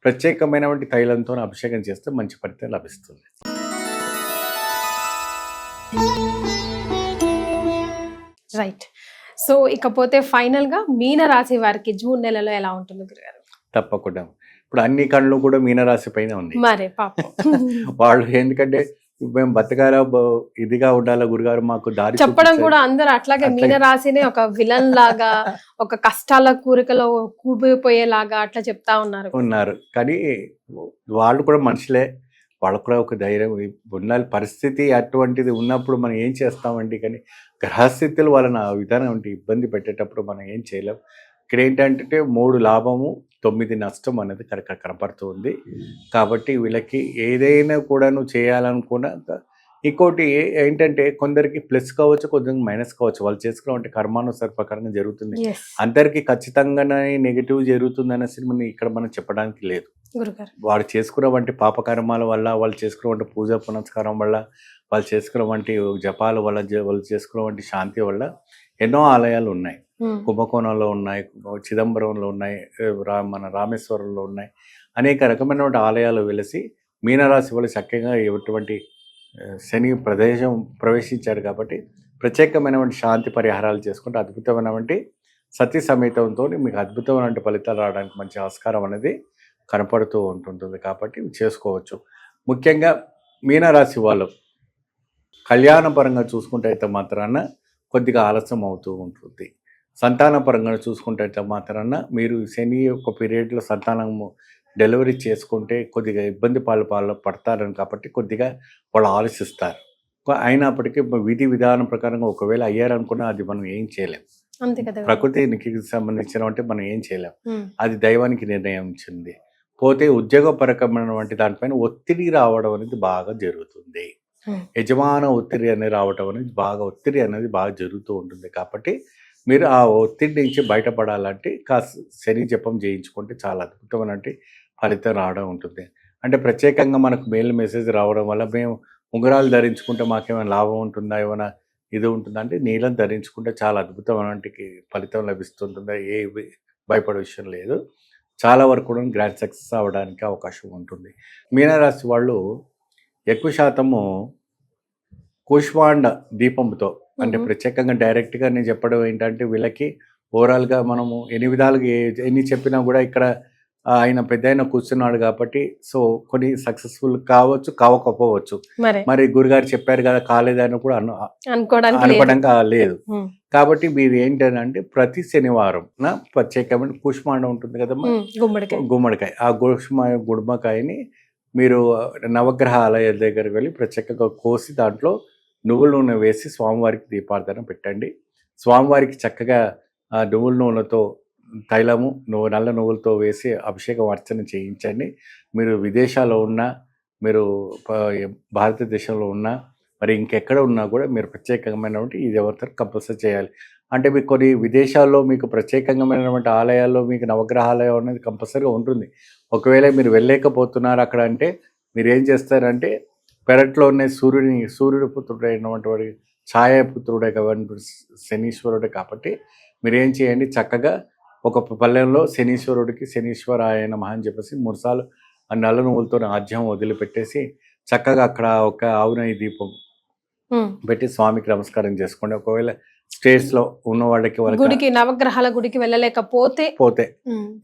ప్రత్యేకమైనటువంటి తైలంతో అభిషేకం చేస్తే మంచి ఫలితం లభిస్తుంది. రైట్. సో ఇకపోతే ఫైనల్ గా మీనరాశి వారికి జూన్ నెలలో ఎలా ఉంటుంది గురుగారు? తప్పకుండా ఇప్పుడు అన్ని కళ్ళు కూడా మీనరాశి పైన ఉంది. మరే పాపం వాళ్ళు ఎందుకంటే మేము బతకాల ఇదిగా ఉండాలా గురుగారు మాకు దారి చెప్పడం చూపించండి. కూడా అందరు అట్లాగే అట్లాగే. మీన రాశిని ఒక విలన్ లాగా, ఒక కష్టాల కూరికలో కూలిపోయేలాగా అట్లా చెప్తా ఉన్నారు. ఉన్నారు. కానీ వాళ్ళు కూడా మనుషులే. వాళ్ళకు కూడా ఒక ధైర్యం ఉండాలి. పరిస్థితి అటువంటిది ఉన్నప్పుడు మనం ఏం చేస్తామండి? కానీ గ్రహస్థితులు వాళ్ళని ఆ విధానం ఇబ్బంది పెట్టేటప్పుడు మనం ఏం చేయలేం. ఇక్కడ ఏంటంటే 3 లాభము 9 నష్టం అనేది కనపడుతూ ఉంది. కాబట్టి వీళ్ళకి ఏదైనా కూడా నువ్వు చేయాలనుకున్నా ఇంకోటి ఏంటంటే కొందరికి ప్లస్ కావచ్చు, కొందరికి మైనస్ కావచ్చు. వాళ్ళు చేసుకున్నటువంటి కర్మానుసార ప్రకారంగా జరుగుతుంది. Yes, అందరికీ ఖచ్చితంగానే నెగిటివ్ జరుగుతుంది అనేసి ఇక్కడ మనం చెప్పడానికి లేదు. గురుగారు. వాడు చేసుకున్నటువంటి పాపకర్మాల వల్ల, వాళ్ళు చేసుకున్నటువంటి పూజ పునస్కారం వల్ల, వాళ్ళు చేసుకున్నటువంటి జపాల వల్ల, వాళ్ళు చేసుకున్నటువంటి శాంతి వల్ల ఎన్నో ఆలయాలు ఉన్నాయి. కుంభకోణంలో ఉన్నాయి, చిదంబరంలో ఉన్నాయి, మన రామేశ్వరంలో ఉన్నాయి. అనేక రకమైనటువంటి ఆలయాలు వెలిసి మీనరాశి వాళ్ళు చక్కగా ఎటువంటి శని ప్రవేశించారు కాబట్టి ప్రత్యేకమైనటువంటి శాంతి పరిహారాలు చేసుకుంటే అద్భుతమైనటువంటి సతీ సమేతంతో మీకు అద్భుతమైనటువంటి ఫలితాలు రావడానికి మంచి ఆస్కారం అనేది కనపడుతూ ఉంటుంటుంది. కాబట్టి చేసుకోవచ్చు. ముఖ్యంగా మీనరాశి వాళ్ళు కళ్యాణపరంగా చూసుకుంటే అయితే మాత్రాన కొద్దిగా ఆలస్యం అవుతూ ఉంటుంది. సంతానపరంగా చూసుకుంటే అయితే మాత్రాన మీరు శని యొక్క పీరియడ్లో సంతానము డెలివరీ చేసుకుంటే కొద్దిగా ఇబ్బంది పడతారని కాబట్టి కొద్దిగా వాళ్ళు ఆలోచిస్తారు. అయినప్పటికీ విధి విధానం ప్రకారంగా ఒకవేళ అయ్యారనుకున్నా అది మనం ఏం చేయలేం. అంతే కదా. ప్రకృతికి సంబంధించినటువంటి మనం ఏం చేయలేం. అది దైవానికి నిర్ణయించింది. పోతే ఉద్యోగపరకమైనటువంటి దానిపైన ఒత్తిడి రావడం అనేది బాగా జరుగుతుంది. యజమాన ఒత్తిడి అనేది రావడం అనేది ఒత్తిడి అనేది బాగా జరుగుతూ ఉంటుంది. కాబట్టి మీరు ఆ ఒత్తిడి నుంచి బయటపడాలంటే కాస్త శని జపం చేయించుకుంటే చాలా అద్భుతమైన ఫలితం రావడం ఉంటుంది. అంటే ప్రత్యేకంగా మనకు మెయిల్ మెసేజ్ రావడం వల్ల మేము ఉంగరాలు ధరించుకుంటే మాకేమైనా లాభం ఉంటుందా, ఏమైనా ఇది ఉంటుందా అంటే నీలం ధరించుకుంటే చాలా అద్భుతమైన ఫలితం లభిస్తుంటుందా, ఏ భయపడే విషయం లేదు. చాలా వరకు కూడా గ్రాండ్ సక్సెస్ అవ్వడానికి అవకాశం ఉంటుంది. మీనరాశి వాళ్ళు ఎక్కువ శాతము కూష్మాండ దీపంతో, అంటే ప్రత్యేకంగా డైరెక్ట్గా నేను చెప్పడం ఏంటంటే వీళ్ళకి ఓవరాల్గా మనము ఎన్ని విధాలుగా ఎన్ని చెప్పినా కూడా ఇక్కడ ఆయన పెద్ద ఆయన కూర్చున్నాడు కాబట్టి సో కొన్ని సక్సెస్ఫుల్ కావచ్చు, కావకపోవచ్చు. మరి గురుగారు చెప్పారు కదా కాలేదని కూడా అనుకోవడానికి లేదు. కాబట్టి మీరు ఏంటంటే ప్రతి శనివారం ప్రత్యేకమైన కూష్మాండ ఉంటుంది కదమ్మా, గుమ్మడికాయ, ఆ గుమ్మడికాయని మీరు నవగ్రహ ఆలయాల దగ్గరికి వెళ్ళి ప్రత్యేకంగా కోసి దాంట్లో నువ్వుల నూనె వేసి స్వామివారికి దీపార్థన పెట్టండి. స్వామివారికి చక్కగా నువ్వుల నూనెతో తైలము నల్ల నువ్వులతో వేసి అభిషేకం అర్చన చేయించండి. మీరు విదేశాల్లో ఉన్నా, మీరు భారతదేశంలో ఉన్నా, మరి ఇంకెక్కడ ఉన్నా కూడా మీరు ప్రత్యేకమైనటువంటి ఇది ఎవరితో కంపల్సరీ చేయాలి. అంటే మీకు కొన్ని విదేశాల్లో మీకు ప్రత్యేకమైనటువంటి ఆలయాల్లో మీకు నవగ్రహ ఆలయం అనేది కంపల్సరీగా ఉంటుంది. ఒకవేళ మీరు వెళ్ళలేకపోతున్నారు అక్కడ అంటే మీరు ఏం చేస్తారంటే పెరట్లోనే సూర్యుడు పుత్రుడైనటువంటి వాడి ఛాయాపుత్రుడే కాబట్టి శనీశ్వరుడే కాబట్టి మీరు ఏం చేయండి, చక్కగా ఒక పల్లెంలో శనీశ్వరాయ నమః అని చెప్పేసి 3 సార్లు ఆ నల్ల నువ్వులతో ఆజ్యం వదిలిపెట్టేసి చక్కగా అక్కడ ఒక ఆవు నెయ్యి దీపం పెట్టి స్వామికి నమస్కారం చేసుకోండి. ఒకవేళ స్టేట్స్ లో ఉన్న వాళ్ళకి నవగ్రహాల గుడికి వెళ్ళలేకపోతే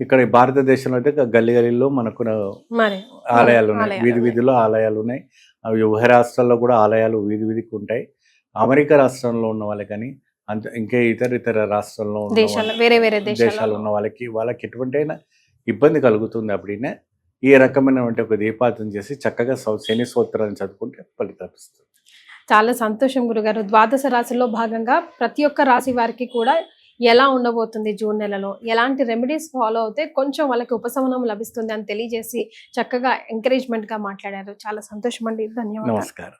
ఇక్కడ భారతదేశంలో అయితే గల్లీలో మనకు ఆలయాలు ఉన్నాయి, వీధిలో ఆలయాలు ఉన్నాయి. ఉభయ రాష్ట్రాల్లో కూడా ఆలయాలు వీధికి ఉంటాయి. అమెరికా రాష్ట్రంలో ఉన్న వాళ్ళకి కానీ అంత ఇంకా ఇతర రాష్ట్రంలో వేరే దేశాలు ఉన్న వాళ్ళకి ఎటువంటి అయినా ఇబ్బంది కలుగుతుంది. అప్పుడైనా ఈ రకమైనటువంటి ఒక దీపార్థన చేసి చక్కగా శని స్తోత్రాన్ని చదువుకుంటే ఫలితం ఇస్తుంది. చాలా సంతోషం గురుగారు. ద్వాదశ రాశిలో భాగంగా ప్రతి ఒక్క రాశి వారికి కూడా ఎలా ఉండబోతుంది, జూన్ నెలలో ఎలాంటి రెమెడీస్ ఫాలో అవుతే కొంచెం వాళ్ళకి ఉపశమనం లభిస్తుంది అని తెలియజేసి చక్కగా ఎంకరేజ్మెంట్ గా మాట్లాడారు. చాలా సంతోషం అండి. ధన్యవాదాలు. నమస్కారం.